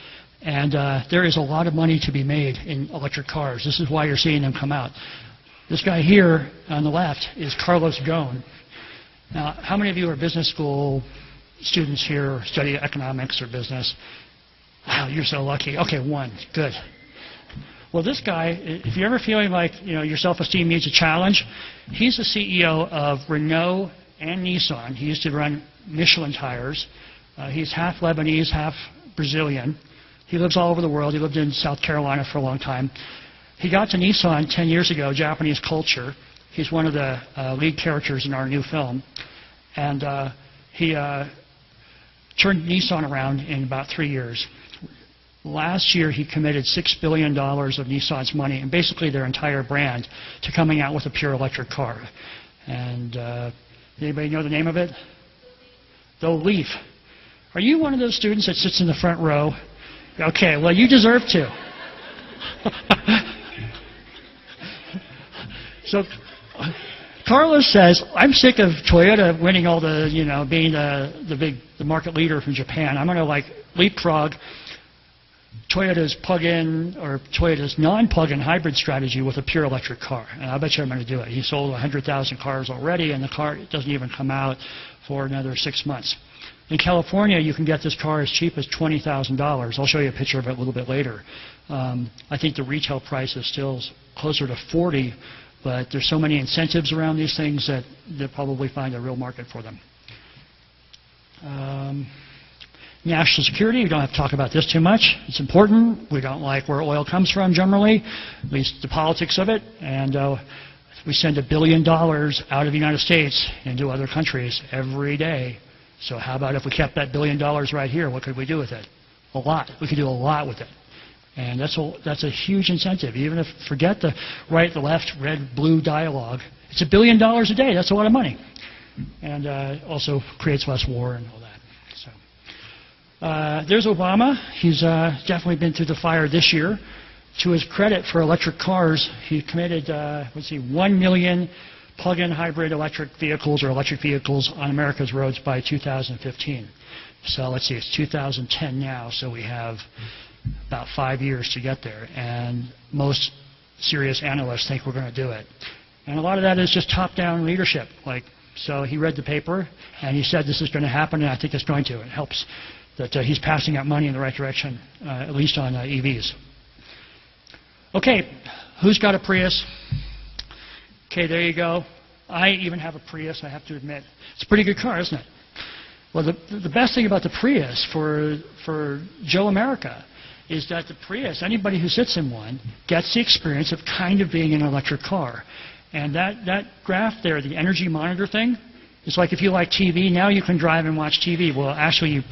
And there is a lot of money to be made in electric cars. This is why you're seeing them come out. This guy here on the left is Carlos Ghosn. Now, how many of you are business school students here or study economics or business? Wow, you're so lucky. Okay, one. Good. Well, this guy, if you're ever feeling like your self-esteem needs a challenge, he's the CEO of Renault and Nissan. He used to run Michelin tires. He's half Lebanese, half Brazilian. He lives all over the world. He lived in South Carolina for a long time. He got to Nissan 10 years ago, Japanese culture. He's one of the lead characters in our new film. And he turned Nissan around in about 3 years. Last year, he committed $6 billion of Nissan's money, and basically their entire brand, to coming out with a pure electric car. And anybody know the name of it? The Leaf. Are you one of those students that sits in the front row? Okay, well, you deserve to. So Carlos says, I'm sick of Toyota winning all the, being the market leader from Japan. I'm going to leapfrog Toyota's plug-in or Toyota's non-plug-in hybrid strategy with a pure electric car. And I bet you I'm going to do it. He sold 100,000 cars already, and the car doesn't even come out for another 6 months. In California, you can get this car as cheap as $20,000. I'll show you a picture of it a little bit later. I think the retail price is still closer to $40,000, but there's so many incentives around these things that they'll probably find a real market for them. National security, we don't have to talk about this too much. It's important. We don't like where oil comes from generally, at least the politics of it. And we send $1 billion out of the United States into other countries every day. So how about if we kept that $1 billion right here? What could we do with it? a lot. We could do a lot with it. And that's a huge incentive. Even if, forget the right, the left, red, blue dialogue, it's $1 billion a day. That's a lot of money. And also creates less war and all that. So there's Obama. He's definitely been through the fire this year. To his credit for electric cars, he committed, 1 million plug-in hybrid electric vehicles or electric vehicles on America's roads by 2015. So let's see, it's 2010 now, so we have about 5 years to get there. And most serious analysts think we're going to do it. And a lot of that is just top-down leadership. So he read the paper, and he said this is going to happen, and I think it's going to. It helps that he's passing out money in the right direction, at least on EVs. Okay, who's got a Prius? Okay, there you go. I even have a Prius, I have to admit. It's a pretty good car, isn't it? Well, the best thing about the Prius for Joe America is that the Prius, anybody who sits in one, gets the experience of kind of being in an electric car. And that graph there, the energy monitor thing, it's like if you like TV, now you can drive and watch TV. Well, actually, you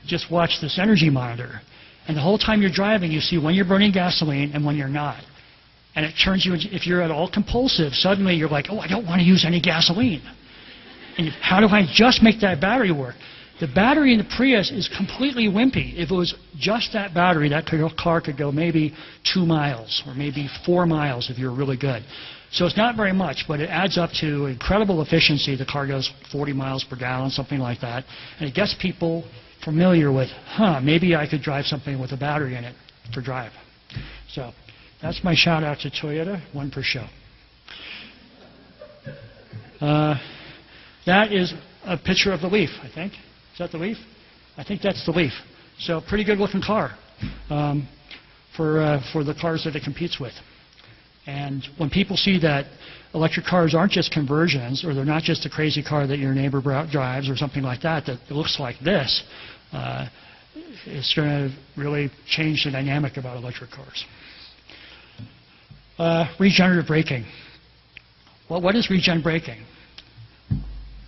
just watch this energy monitor. And the whole time you're driving, you see when you're burning gasoline and when you're not. And it turns you, if you're at all compulsive, suddenly you're like, oh, I don't want to use any gasoline. And how do I just make that battery work? The battery in the Prius is completely wimpy. If it was just that battery, that car could go maybe 2 miles or maybe 4 miles if you're really good. So it's not very much, but it adds up to incredible efficiency. The car goes 40 miles per gallon, something like that. And it gets people familiar with, maybe I could drive something with a battery in it for drive. So that's my shout out to Toyota, one per show. That is a picture of the Leaf, I think. Is that the Leaf? I think that's the Leaf. So pretty good looking car for the cars that it competes with. And when people see that electric cars aren't just conversions, or they're not just a crazy car that your neighbor drives or something like that, that it looks like this, it's going to really change the dynamic about electric cars. Regenerative braking. Well, what is regen braking?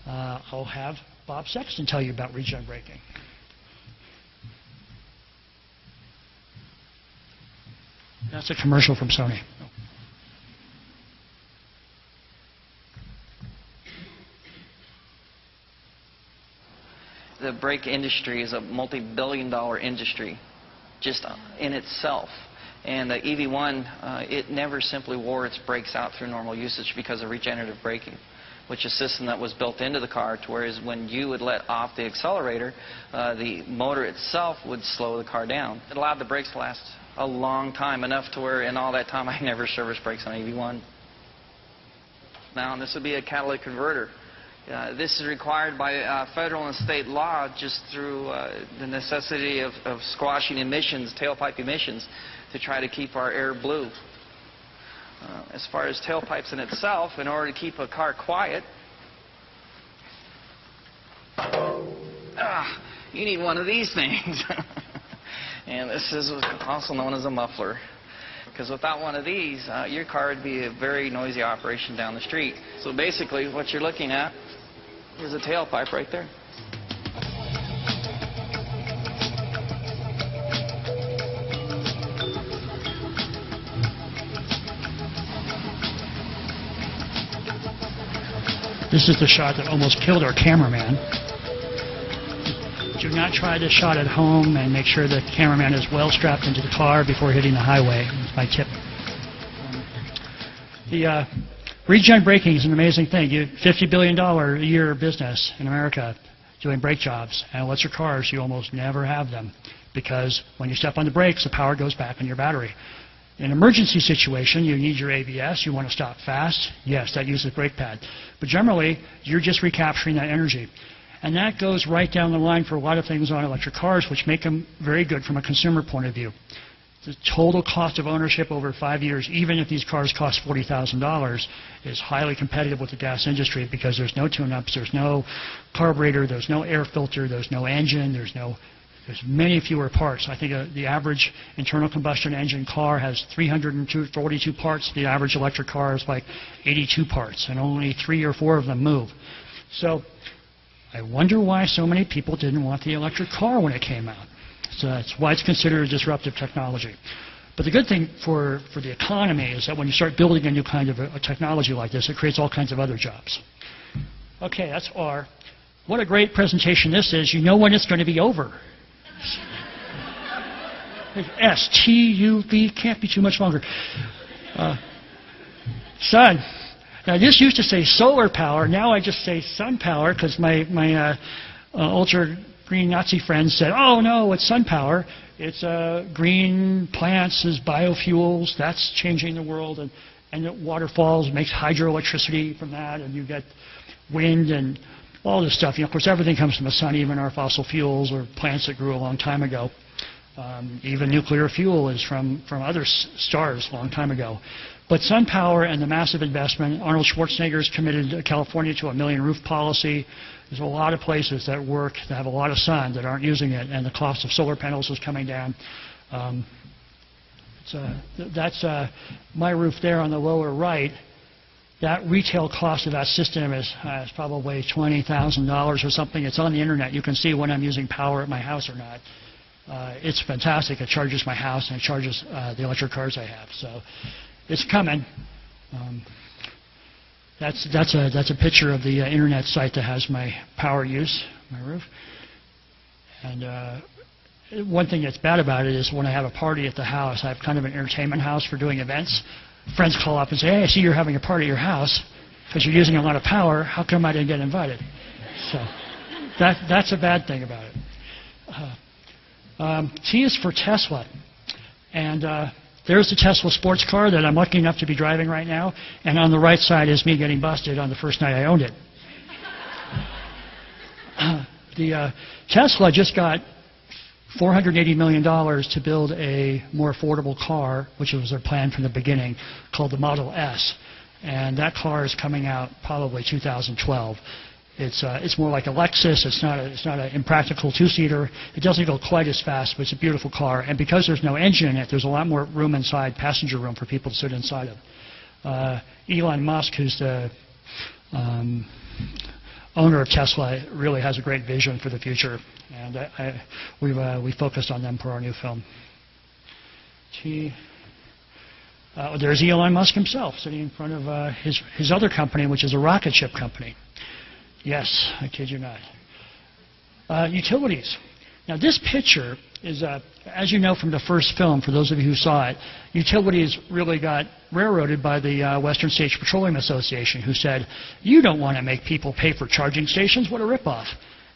I'll have Bob Sexton tell you about regen braking. That's a commercial from Sony. The brake industry is a multi-billion-dollar industry just in itself. And the EV1, it never simply wore its brakes out through normal usage because of regenerative braking, which is a system that was built into the car, to whereas when you would let off the accelerator, the motor itself would slow the car down. It allowed the brakes to last a long time, enough to where in all that time I never serviced brakes on EV1. Now, this would be a catalytic converter. This is required by federal and state law just through the necessity of squashing emissions, tailpipe emissions, to try to keep our air blue. As far as tailpipes in itself, in order to keep a car quiet, you need one of these things. And this is also known as a muffler. Because without one of these, your car would be a very noisy operation down the street. So basically, what you're looking at is a tailpipe right there. This is the shot that almost killed our cameraman. Do not try this shot at home, and make sure the cameraman is well strapped into the car before hitting the highway. That's my tip. The regen braking is an amazing thing. $50 billion a year business in America doing brake jobs. And electric cars, you almost never have them, because when you step on the brakes, the power goes back on your battery. In an emergency situation, you need your ABS, you want to stop fast. Yes, that uses brake pad. But generally, you're just recapturing that energy. And that goes right down the line for a lot of things on electric cars, which make them very good from a consumer point of view. The total cost of ownership over 5 years, even if these cars cost $40,000, is highly competitive with the gas industry, because there's no tune-ups, there's no carburetor, there's no air filter, there's no engine, there's many fewer parts. I think the average internal combustion engine car has 342 parts. The average electric car is like 82 parts, and only 3 or 4 of them move. So I wonder why so many people didn't want the electric car when it came out. So that's why it's considered a disruptive technology. But the good thing for the economy is that when you start building a new kind of a technology like this, it creates all kinds of other jobs. Okay, that's R. What a great presentation this is. You know when it's going to be over. S, T, U, V, can't be too much longer. Sun. Now this used to say solar power. Now I just say sun power because my ultra green Nazi friends said, oh no, it's sun power. It's green plants as biofuels. That's changing the world. And it waterfalls, makes hydroelectricity from that. And you get wind and all this stuff. You know, of course, everything comes from the sun, even our fossil fuels or plants that grew a long time ago. Even nuclear fuel is from other stars a long time ago. But sun power and the massive investment, Arnold Schwarzenegger's committed California to a 1 million roof policy. There's a lot of places that work that have a lot of sun that aren't using it, and the cost of solar panels is coming down. That's my roof there on the lower right. That retail cost of that system is probably $20,000 or something. It's on the internet. You can see when I'm using power at my house or not. It's fantastic. It charges my house and it charges the electric cars I have. So it's coming. That's a picture of the internet site that has my power use, my roof. And one thing that's bad about it is when I have a party at the house, I have kind of an entertainment house for doing events. Friends call up and say, hey, I see you're having a party at your house because you're using a lot of power. How come I didn't get invited? So that's a bad thing about it. T is for Tesla. And there's the Tesla sports car that I'm lucky enough to be driving right now. And on the right side is me getting busted on the first night I owned it. The Tesla just got $480 million to build a more affordable car, which was their plan from the beginning, called the Model S. And that car is coming out probably 2012. It's more like a Lexus. It's not an impractical two-seater. It doesn't go quite as fast, but it's a beautiful car. And because there's no engine in it, there's a lot more room inside, passenger room for people to sit inside of. Elon Musk, who's the owner of Tesla, really has a great vision for the future. And we focused on them for our new film. There's Elon Musk himself sitting in front of his other company, which is a rocket ship company. Yes, I kid you not. Utilities. Now this picture is, as you know from the first film, for those of you who saw it, utilities really got railroaded by the Western States Petroleum Association, who said, you don't want to make people pay for charging stations, what a ripoff.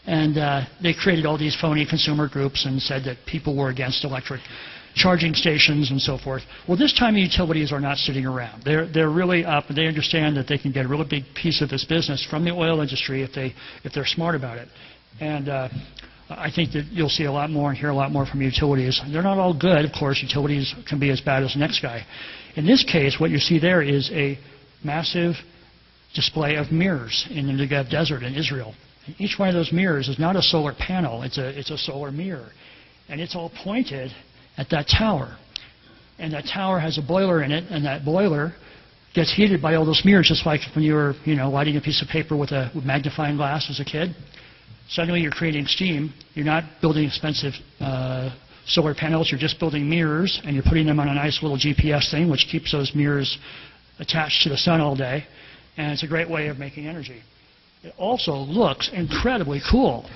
And they created all these phony consumer groups and said that people were against electric charging stations and so forth. Well, this time the utilities are not sitting around. They're really up, and they understand that they can get a really big piece of this business from the oil industry if they're smart about it. And I think that you'll see a lot more and hear a lot more from utilities. They're not all good, of course. Utilities can be as bad as the next guy. In this case, what you see there is a massive display of mirrors in the Negev Desert in Israel. Each one of those mirrors is not a solar panel. It's a solar mirror. And it's all pointed at that tower. And that tower has a boiler in it, and that boiler gets heated by all those mirrors, just like when you were lighting a piece of paper with a magnifying glass as a kid. Suddenly you're creating steam. You're not building expensive solar panels. You're just building mirrors, and you're putting them on a nice little GPS thing, which keeps those mirrors attached to the sun all day. And it's a great way of making energy. It also looks incredibly cool.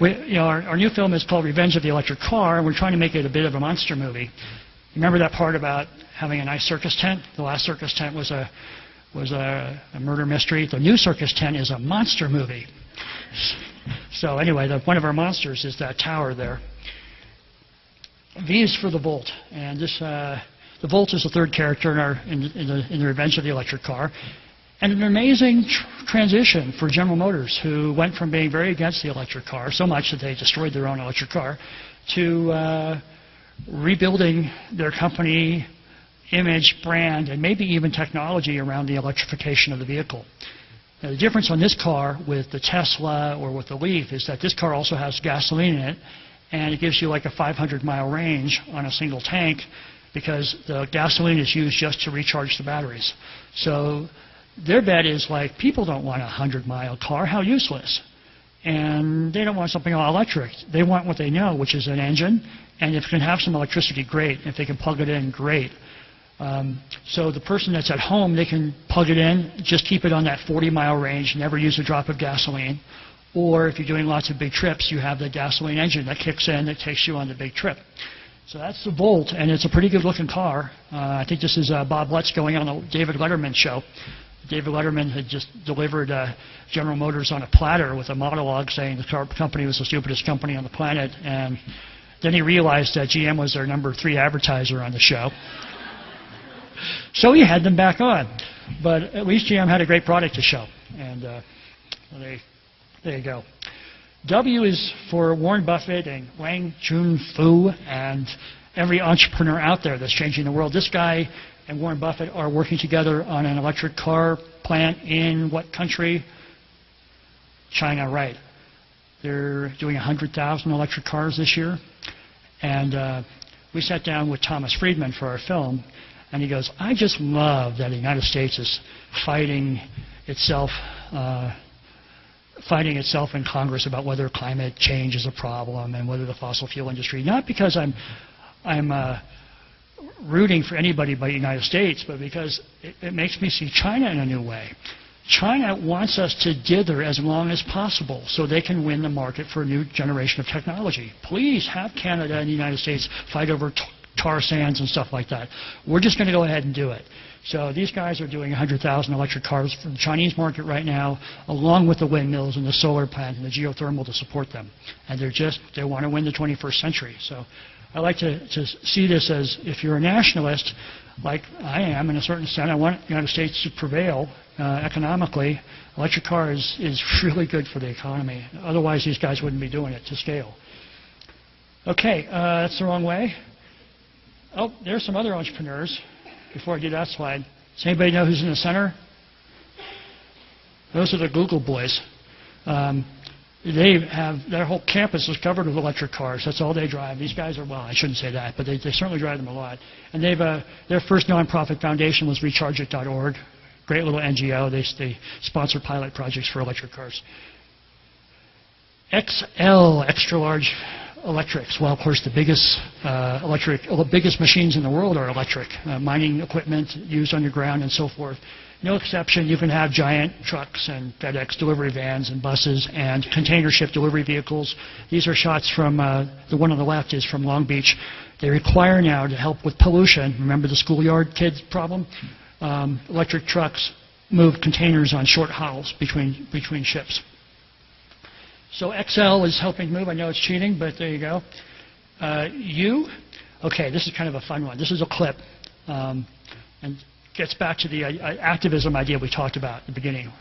Our new film is called Revenge of the Electric Car, and we're trying to make it a bit of a monster movie. Remember that part about having a nice circus tent? The last circus tent was a murder mystery. The new circus tent is a monster movie. So anyway, one of our monsters is that tower there. V is for the Volt, and the Volt is the third character in the Revenge of the Electric Car. And an amazing transition for General Motors, who went from being very against the electric car, so much that they destroyed their own electric car, to rebuilding their company image, brand, and maybe even technology around the electrification of the vehicle. Now, the difference on this car with the Tesla or with the Leaf is that this car also has gasoline in it, and it gives you like a 500-mile range on a single tank because the gasoline is used just to recharge the batteries. So their bet is like, people don't want a 100-mile car. How useless. and they don't want something all electric. They want what they know, which is an engine, and if it can have some electricity, great. If they can plug it in, great. So the person that's at home, they can plug it in, just keep it on that 40-mile range, never use a drop of gasoline. Or if you're doing lots of big trips, you have the gasoline engine that kicks in that takes you on the big trip. So that's the Volt, and it's a pretty good-looking car. I think this is Bob Lutz going on the David Letterman show. David Letterman had just delivered General Motors on a platter with a monologue saying the car company was the stupidest company on the planet, and then he realized that GM was their number 3 advertiser on the show. So he had them back on. But at least GM had a great product to show, and there you go. W is for Warren Buffett and Wang Junfu and every entrepreneur out there that's changing the world. This guy and Warren Buffett are working together on an electric car plant in what country? China, right. They're doing 100,000 electric cars this year. And we sat down with Thomas Friedman for our film, and he goes, I just love that the United States is fighting itself in Congress about whether climate change is a problem and whether the fossil fuel industry, not because I'm rooting for anybody but the United States, but because it makes me see China in a new way. China wants us to dither as long as possible so they can win the market for a new generation of technology. Please have Canada and the United States fight over tar sands and stuff like that. We're just going to go ahead and do it. So these guys are doing 100,000 electric cars for the Chinese market right now, along with the windmills and the solar plant and the geothermal to support them. And they want to win the 21st century. So I like to see this as, if you're a nationalist, like I am in a certain extent, I want the United States to prevail economically. Electric cars is really good for the economy. Otherwise, these guys wouldn't be doing it to scale. Okay, that's the wrong way. Oh, there's some other entrepreneurs. Before I do that slide, does anybody know who's in the center? Those are the Google boys. They have their whole campus is covered with electric cars. That's all they drive. These guys are, well, I shouldn't say that, but they certainly drive them a lot. And they've their first nonprofit foundation was rechargeit.org. Great little NGO. They sponsor pilot projects for electric cars. XL, extra large electrics. Well, of course, the biggest machines in the world are electric. Mining equipment used underground and so forth. No exception. You can have giant trucks and FedEx delivery vans and buses and container ship delivery vehicles. These are shots from, the one on the left is from Long Beach. They require now, to help with pollution, remember the schoolyard kids problem? Electric trucks move containers on short hauls between ships. So XL is helping move. I know it's cheating, but there you go. U, okay, this is kind of a fun one. This is a clip, and gets back to the activism idea we talked about at the beginning.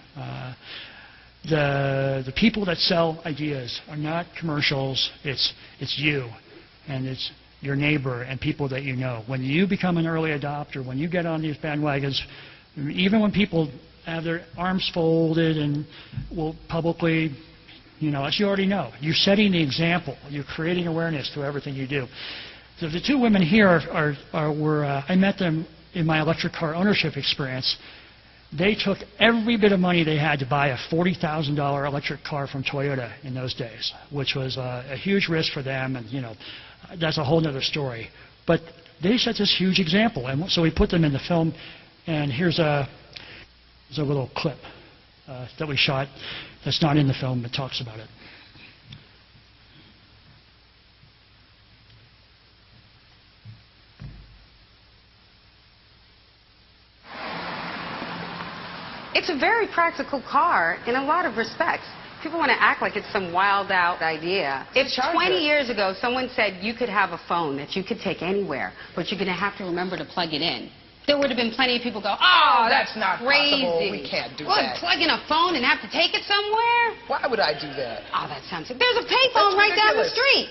The people that sell ideas are not commercials. It's you, and it's your neighbor and people that you know. When you become an early adopter, when you get on these bandwagons, even when people have their arms folded and will publicly, as you already know, you're setting the example. You're creating awareness through everything you do. So the two women here I met them in my electric car ownership experience. They took every bit of money they had to buy a $40,000 electric car from Toyota in those days, which was a huge risk for them, and that's a whole other story. But they set this huge example, and so we put them in the film, and here's a little clip that we shot that's not in the film, but talks about it. It's a very practical car in a lot of respects. People want to act like it's some wild out idea. If 20 years ago someone said you could have a phone that you could take anywhere, but you're going to have to remember to plug it in, there would have been plenty of people go, oh, that's not crazy. Possible. We can't do that. Plug in a phone and have to take it somewhere? Why would I do that? Oh, that sounds... There's a payphone right down the street.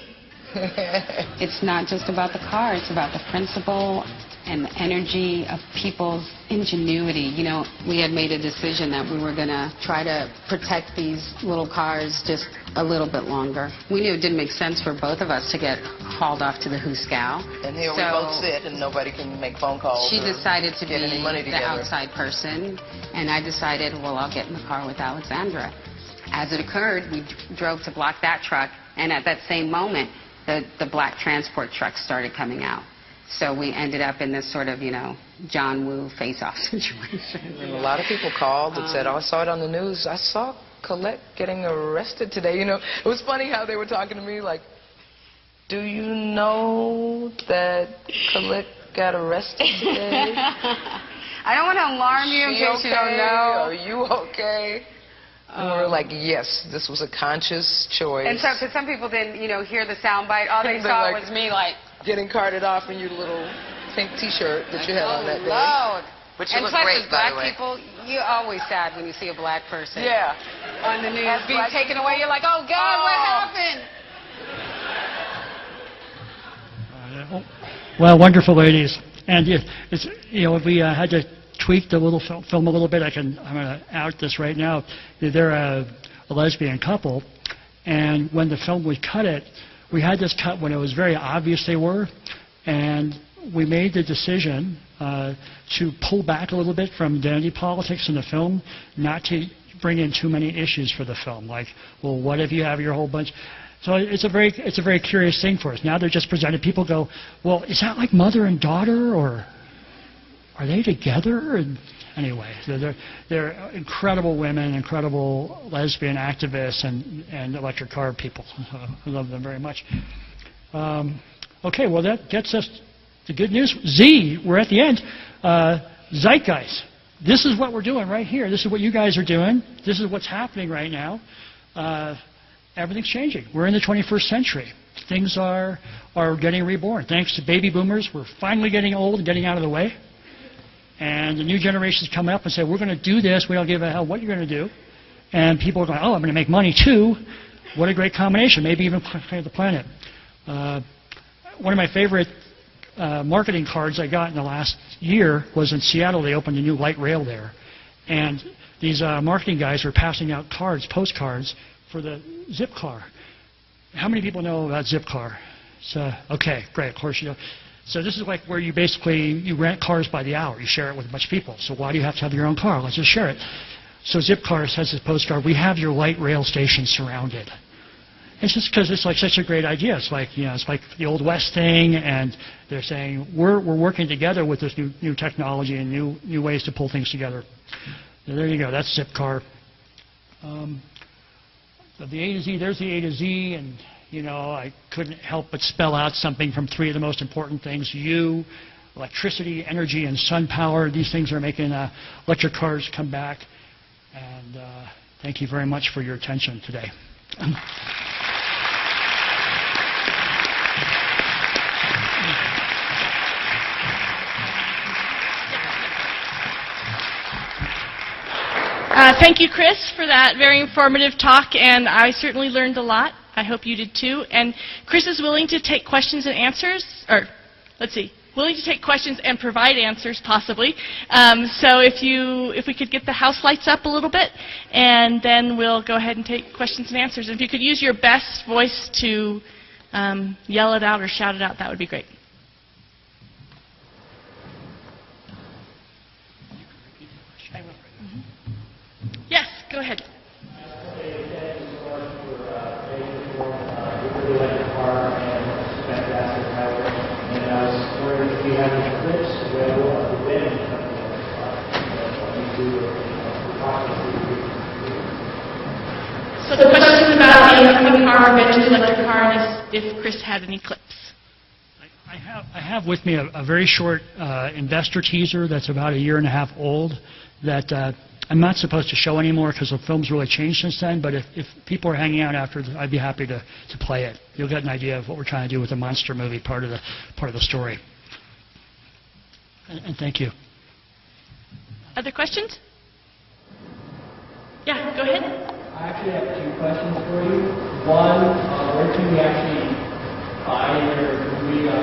It's not just about the car. It's about the principle and the energy of people's ingenuity. We had made a decision that we were going to try to protect these little cars just a little bit longer. We knew it didn't make sense for both of us to get hauled off to the Hooskow. And here we both sit and nobody can make phone calls. She decided to be any money the outside person, and I decided, well, I'll get in the car with Alexandra. as it occurred, we drove to block that truck, and at that same moment, the black transport trucks started coming out. So we ended up in this sort of, John Woo face-off situation. And a lot of people called and said, oh, I saw it on the news. I saw Colette getting arrested today. It was funny how they were talking to me like, do you know that Colette got arrested today? I don't want to alarm you in case you don't know. Are you okay? And we were like, yes, this was a conscious choice. And so, because some people didn't, hear the soundbite, all they saw was me like getting carted off in your little pink T-shirt that you had on that day. Lord. But you and look plus, great, as by black the way. people, you're always sad when you see a black person. Yeah. On the news being taken away. You're like, oh God, what happened? Well, wonderful ladies. And it's, we had to tweak the little film a little bit. I'm going to out this right now. They're a lesbian couple, and when the film would cut it, we had this cut when it was very obvious they were, and we made the decision to pull back a little bit from identity politics in the film, not to bring in too many issues for the film. Like, well, what if you have your whole bunch? So it's a very curious thing for us. Now they're just presented. People go, well, is that like mother and daughter, or are they together? And anyway, they're incredible women, incredible lesbian activists, and electric car people. I love them very much. Okay, well that gets us the good news. Z, we're at the end. Zeitgeist. This is what we're doing right here. This is what you guys are doing. This is what's happening right now. Everything's changing. We're in the 21st century. Things are getting reborn. Thanks to baby boomers, we're finally getting old and getting out of the way. And the new generation's coming up and say, we're going to do this. We don't give a hell what you're going to do. And people are going, oh, I'm going to make money too. What a great combination. Maybe even clear the planet. One of my favorite marketing cards I got in the last year was in Seattle. They opened a new light rail there. And these marketing guys were passing out postcards for the Zip car. How many people know about Zip car? So, okay, great, of course you know. So this is like where you rent cars by the hour. You share it with a bunch of people. So why do you have to have your own car? Let's just share it. So Zip car has this postcard, we have your light rail station surrounded. It's just because it's like such a great idea. It's like, it's like the Old West thing, and they're saying we're working together with this new technology and new ways to pull things together. So there you go. That's Zip car. So the A to Z, there's the A to Z, and I couldn't help but spell out something from three of the most important things. Electricity, energy, and sun power. These things are making electric cars come back. And thank you very much for your attention today. Thank you, Chris, for that very informative talk, and I certainly learned a lot. I hope you did too. And Chris is willing to take questions and answers, or let's see, willing to take questions and provide answers, possibly. So if we could get the house lights up a little bit, and then we'll go ahead and take questions and answers. And if you could use your best voice to yell it out or shout it out, that would be great. Yes, go ahead. So the question is about the upcoming car, eventually electric car, and if Chris had any clips. I have with me a very short investor teaser that's about 1.5 years old that I'm not supposed to show anymore because the film's really changed since then, but if people are hanging out after, I'd be happy to play it. You'll get an idea of what we're trying to do with the monster movie part of the story. And thank you. Other questions? Yeah, go ahead. I actually have 2 questions for you. One, where can we actually buy your movie the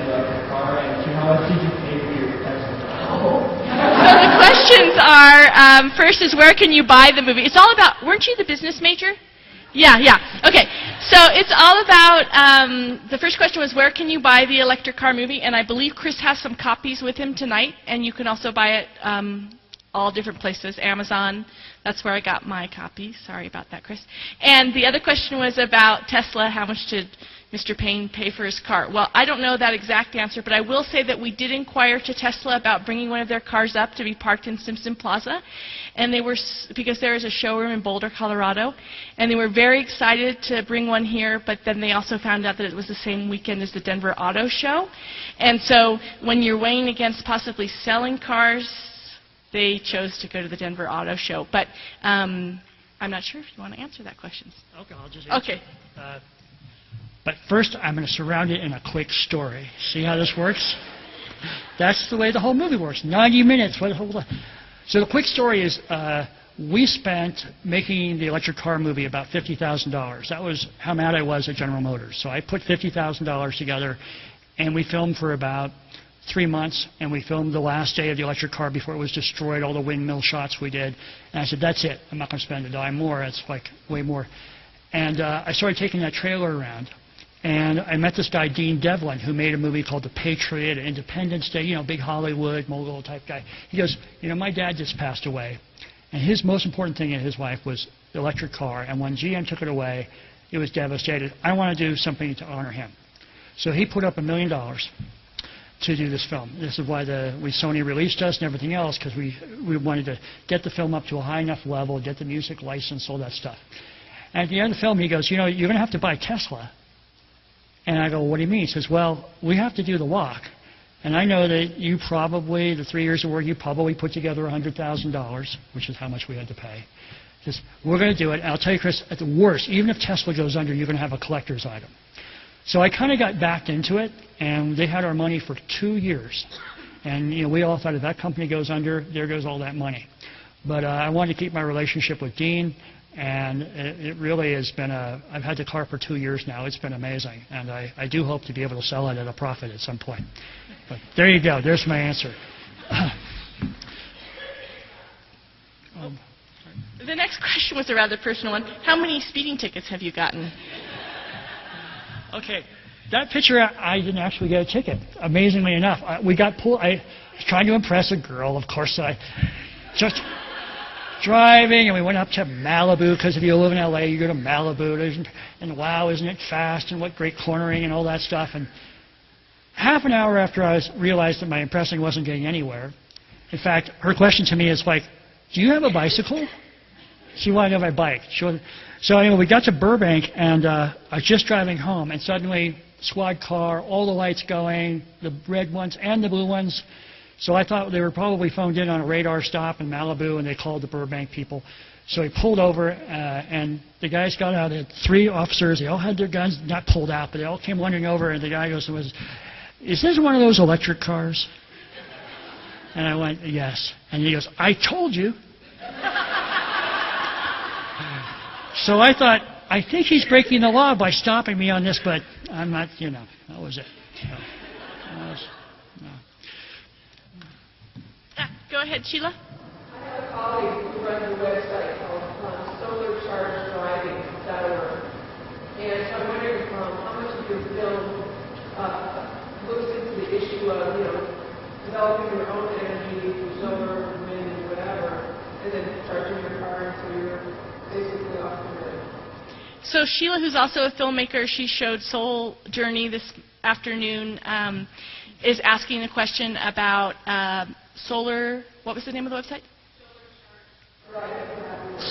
electric car? And 2, how much did you pay for your Tesla? So the questions are, first is where can you buy the movie? It's all about, weren't you the business major? Yeah. Okay. So it's all about, the first question was where can you buy the electric car movie? And I believe Chris has some copies with him tonight, and you can also buy it all different places. Amazon, that's where I got my copy. Sorry about that, Chris. And the other question was about Tesla. How much did Mr. Payne pay for his car? Well, I don't know that exact answer, but I will say that we did inquire to Tesla about bringing one of their cars up to be parked in Simpson Plaza, and they were, because there is a showroom in Boulder, Colorado, and they were very excited to bring one here, but then they also found out that it was the same weekend as the Denver Auto Show. And so when you're weighing against possibly selling cars, they chose to go to the Denver Auto Show. But I'm not sure if you want to answer that question. Okay, I'll just answer. Okay. But first, I'm going to surround it in a quick story. See how this works? That's the way the whole movie works. 90 minutes. So the quick story is we spent making the electric car movie about $50,000. That was how mad I was at General Motors. So I put $50,000 together, and we filmed for about 3 months, and we filmed the last day of the electric car before it was destroyed, all the windmill shots we did. And I said, that's it. I'm not going to spend a dime more. It's like way more. And I started taking that trailer around. And I met this guy, Dean Devlin, who made a movie called The Patriot, Independence Day, you know, big Hollywood, mogul type guy. He goes, you know, my dad just passed away, and his most important thing in his life was the electric car. And when GM took it away, it was devastated. I want to do something to honor him. So he put up $1 million to do this film. This is why Sony released us and everything else, because we wanted to get the film up to a high enough level, get the music license, all that stuff. And at the end of the film, he goes, you know, you're going to have to buy Tesla. And I go, what do you mean? He says, well, we have to do the walk. And I know that you probably, the 3 years of work, you probably put together $100,000, which is how much we had to pay. He says, we're going to do it. And I'll tell you, Chris, at the worst, even if Tesla goes under, you're going to have a collector's item. So I kind of got backed into it, and they had our money for 2 years. And you know, we all thought if that company goes under, there goes all that money. But I wanted to keep my relationship with Dean. And it really has been I've had the car for 2 years now. It's been amazing. And I do hope to be able to sell it at a profit at some point. But there you go. There's my answer. The next question was a rather personal one. How many speeding tickets have you gotten? Okay. That picture, I didn't actually get a ticket, amazingly enough. We got pulled. I was trying to impress a girl, of course. I just driving, and we went up to Malibu, because if you live in LA, you go to Malibu, and wow, isn't it fast, and what great cornering and all that stuff. And half an hour after I realized that my impressing wasn't getting anywhere, in fact, her question to me is like, do you have a bicycle? She wanted to know my bike. So anyway, we got to Burbank, and I was just driving home, and suddenly, squad car, all the lights going, the red ones and the blue ones. So I thought they were probably phoned in on a radar stop in Malibu, and they called the Burbank people. So he pulled over, and the guys got out. 3 officers. They all had their guns not pulled out, but they all came wandering over, and the guy goes, is this one of those electric cars? And I went, yes. And he goes, I told you. So I thought, I think he's breaking the law by stopping me on this, but I'm not, you know, that was it. Go ahead, Sheila. I have a colleague who runs a website called solarchargedriving.org. And so I'm wondering how much of your film looks into the issue of, you know, developing your own energy through solar, wind, and whatever, and then charging your car until you're basically off the grid. So Sheila, who's also a filmmaker, she showed Soul Journey this afternoon, is asking a question about solar, what was the name of the website?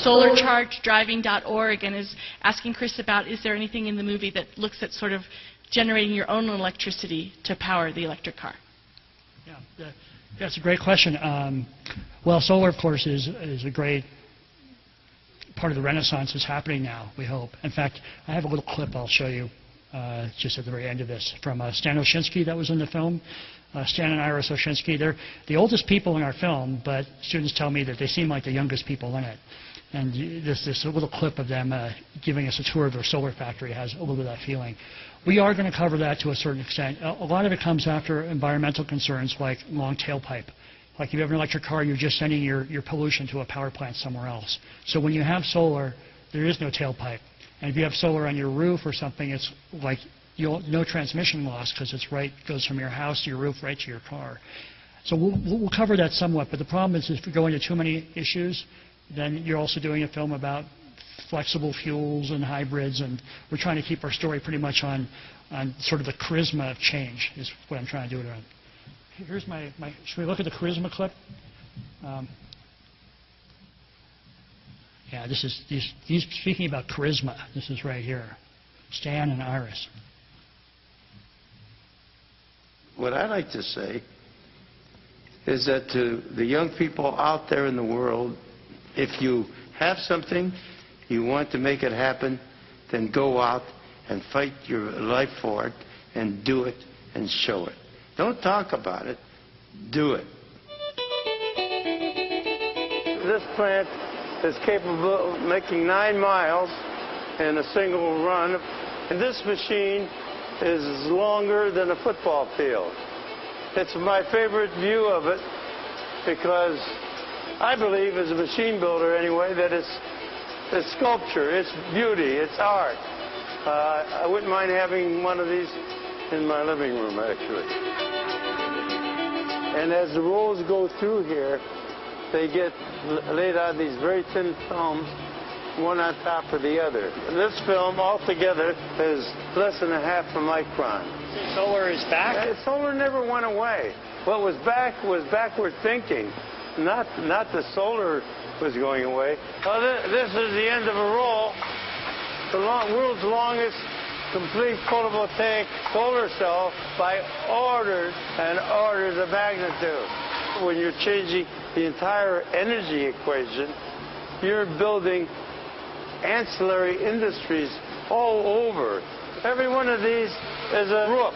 Solarchargedriving.org, and is asking Chris about, is there anything in the movie that looks at sort of generating your own electricity to power the electric car? Yeah, that's a great question. Well, solar, of course, is a great part of the renaissance that's happening now, we hope. In fact, I have a little clip I'll show you just at the very end of this from Stan Oshinsky that was in the film. Stan and Iris Oshinsky, they're the oldest people in our film, but students tell me that they seem like the youngest people in it. And this little clip of them giving us a tour of their solar factory has a little bit of that feeling. We are going to cover that to a certain extent. A lot of it comes after environmental concerns like long tailpipe. Like if you have an electric car, you're just sending your pollution to a power plant somewhere else. So when you have solar, there is no tailpipe. And if you have solar on your roof or something, it's like no transmission loss because it's goes from your house to your roof right to your car. So we'll cover that somewhat, but the problem is if we go into too many issues, then you're also doing a film about flexible fuels and hybrids, and we're trying to keep our story pretty much on sort of the charisma of change is what I'm trying to do it on. Here's my should we look at the charisma clip? Yeah, this is these speaking about charisma. This is right here, Stan and Iris. What I like to say is that to the young people out there in the world, if you have something, you want to make it happen, then go out and fight your life for it and do it and show it. Don't talk about it, do it. This plant is capable of making 9 miles in a single run, and this machine is longer than a football field. It's my favorite view of it because I believe, as a machine builder anyway, that it's sculpture, it's beauty, it's art. I wouldn't mind having one of these in my living room, actually. And as the rolls go through here, they get laid on these very thin films, one on top of the other. This film altogether is less than a half a micron. Solar is back? Solar never went away. What was back was backward thinking, not the solar was going away. Well, this is the end of a roll. The world's longest complete photovoltaic solar cell by orders and orders of magnitude. When you're changing the entire energy equation, you're building ancillary industries all over. Every one of these is a roof.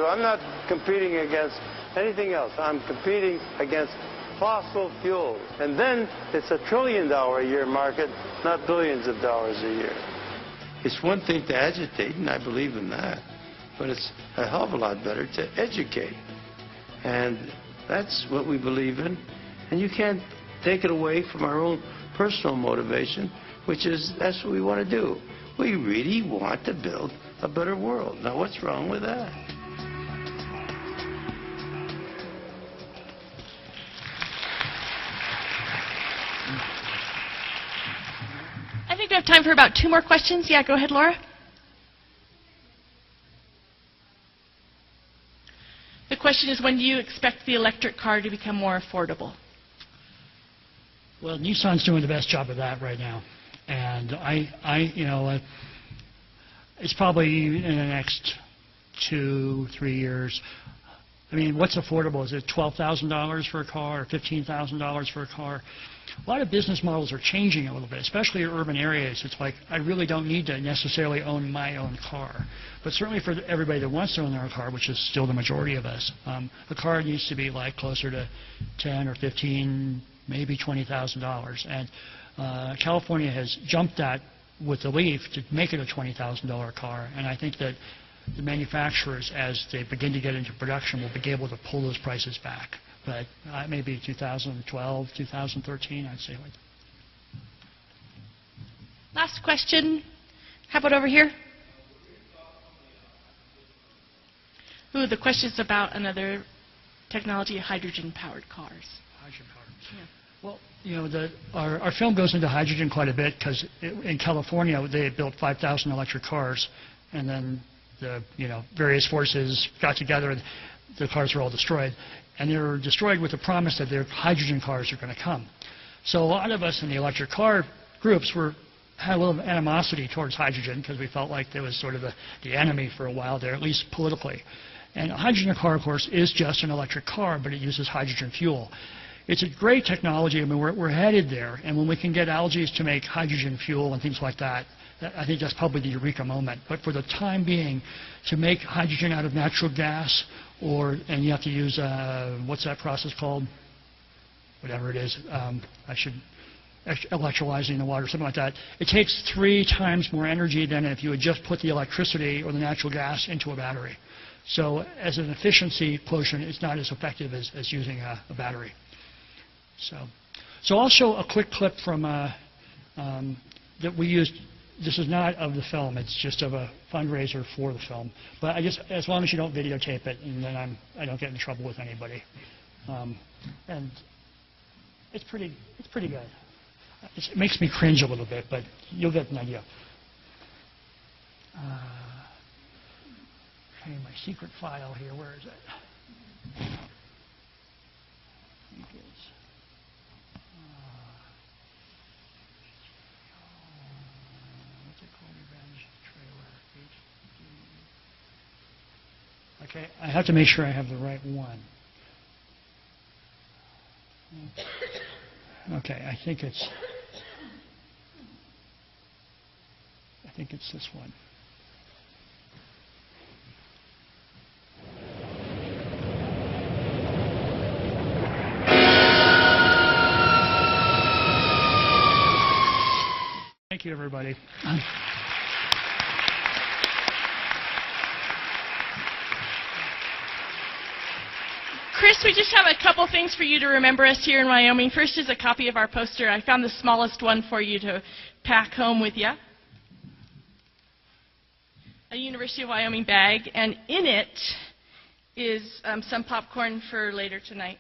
I'm not competing against anything else. I'm competing against fossil fuels. And then it's $1 trillion a year market, not billions of dollars a year. It's one thing to agitate, and I believe in that, but it's a hell of a lot better to educate. And that's what we believe in. And you can't take it away from our own personal motivation, which is that's what we want to do. We really want to build a better world. Now, what's wrong with that? I think we have time for about 2 more questions. Yeah, go ahead, Laura. The question is, when do you expect the electric car to become more affordable? Well, Nissan's doing the best job of that right now. And it's probably in the next 2-3 years. I mean, what's affordable? Is it $12,000 for a car or $15,000 for a car? A lot of business models are changing a little bit, especially in urban areas. It's like, I really don't need to necessarily own my own car. But certainly for everybody that wants to own their own car, which is still the majority of us, a car needs to be like closer to $10,000 or $15,000, maybe $20,000. And California has jumped that with the Leaf to make it a $20,000 car. And I think that the manufacturers, as they begin to get into production, will be able to pull those prices back. But maybe 2012, 2013, I'd say. Last question. How about over here? Ooh, the question's about another technology, hydrogen-powered cars. Hydrogen-powered. Yeah. Well, you know, our film goes into hydrogen quite a bit because in California they had built 5,000 electric cars, and then the various forces got together. The cars were all destroyed, and they were destroyed with the promise that their hydrogen cars are going to come. So a lot of us in the electric car groups had a little animosity towards hydrogen because we felt like there was sort of the enemy for a while there, at least politically. And a hydrogen car, of course, is just an electric car, but it uses hydrogen fuel. It's a great technology. I mean, we're headed there, and when we can get algae to make hydrogen fuel and things like that, I think that's probably the eureka moment. But for the time being, to make hydrogen out of natural gas, and you have to use, what's that process called? Whatever it is, electrolyzing the water, something like that. It takes 3 times more energy than if you had just put the electricity or the natural gas into a battery. So as an efficiency quotient, it's not as effective as using a battery. So I'll show a quick clip from that we used. This is not of the film. It's just of a fundraiser for the film. But as long as you don't videotape it, and then I don't get in trouble with anybody. And it's pretty good. It makes me cringe a little bit, but you'll get an idea. Okay, my secret file here, where is it? I think it's, what's it called? Revenge trailer. HD. Okay, I have to make sure I have the right one. Okay, I think it's this one. Thank you, everybody. Chris, we just have a couple things for you to remember us here in Wyoming. First is a copy of our poster. I found the smallest one for you to pack home with you. A University of Wyoming bag, and in it is some popcorn for later tonight.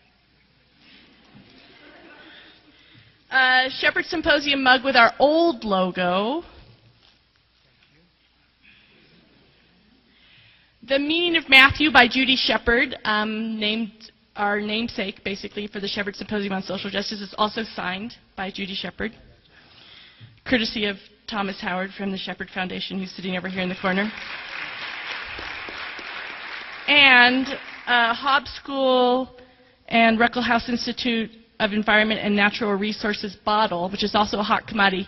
A Shepherd Symposium mug with our old logo. The Meaning of Matthew by Judy Shepherd, named our namesake, basically, for the Shepherd Symposium on Social Justice, is also signed by Judy Shepherd, courtesy of Thomas Howard from the Shepherd Foundation, who's sitting over here in the corner. And Hobbs School and Ruckelhaus Institute of Environment and Natural Resources bottle, which is also a hot commodity.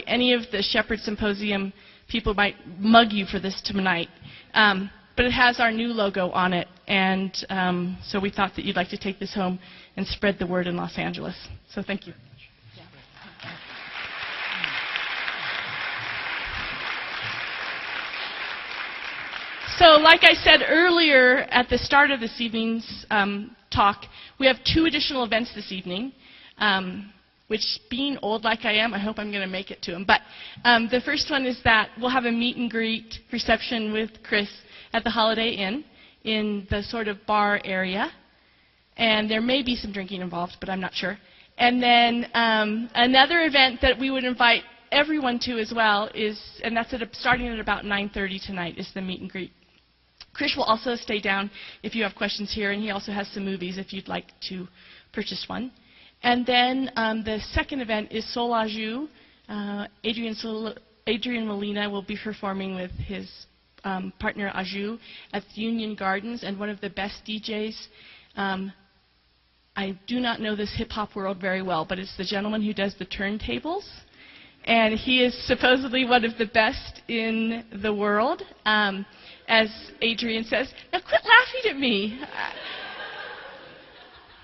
Any of the Shepherd Symposium people might mug you for this tonight. But it has our new logo on it, and so we thought that you'd like to take this home and spread the word in Los Angeles. So thank you. So like I said earlier at the start of this evening's talk, we have 2 additional events this evening, which, being old like I am, I hope I'm going to make it to them. But the first one is that we'll have a meet and greet reception with Chris at the Holiday Inn in the sort of bar area. And there may be some drinking involved, but I'm not sure. And then another event that we would invite everyone to as well is, and that's starting at about 9:30 tonight, is the meet and greet. Chris will also stay down if you have questions here, and he also has some movies if you'd like to purchase one. And then the second event is Sol Ajou. Adrian Molina will be performing with his partner Ajou at the Union Gardens, and one of the best DJs. I do not know this hip-hop world very well, but it's the gentleman who does the turntables. And he is supposedly one of the best in the world, as Adrian says. Now quit laughing at me.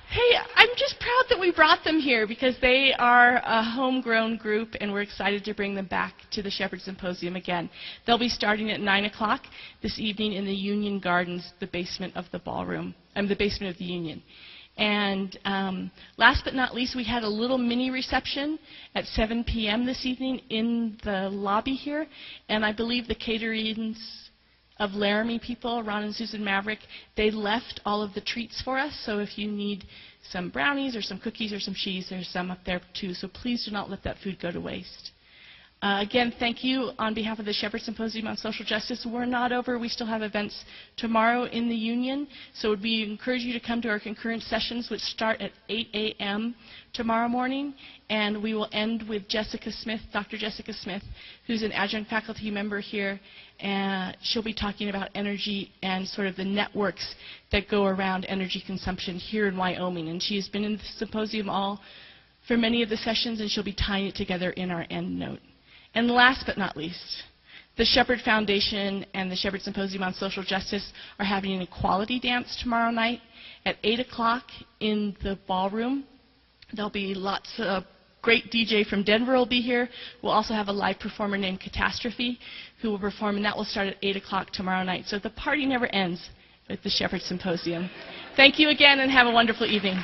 Hey, I'm just proud that we brought them here because they are a homegrown group, and we're excited to bring them back to the Shepherd Symposium again. They'll be starting at 9 o'clock this evening in the Union Gardens, the basement of the ballroom, the basement of the Union. And last but not least, we had a little mini reception at 7 p.m. this evening in the lobby here, and I believe the caterings of Laramie people, Ron and Susan Maverick, they left all of the treats for us, so if you need some brownies or some cookies or some cheese, there's some up there too, so please do not let that food go to waste. Again, thank you on behalf of the Shepherd Symposium on Social Justice. We're not over. We still have events tomorrow in the Union, so we encourage you to come to our concurrent sessions, which start at 8 a.m. tomorrow morning, and we will end with Jessica Smith, Dr. Jessica Smith, who's an adjunct faculty member here, and she'll be talking about energy and sort of the networks that go around energy consumption here in Wyoming, and she's been in the symposium for many of the sessions, and she'll be tying it together in our end note. And last but not least, the Shepherd Foundation and the Shepherd Symposium on Social Justice are having an equality dance tomorrow night at 8 o'clock in the ballroom. There'll be lots of great DJ from Denver will be here. We'll also have a live performer named Catastrophe who will perform, and that will start at 8 o'clock tomorrow night. So the party never ends with the Shepherd Symposium. Thank you again, and have a wonderful evening.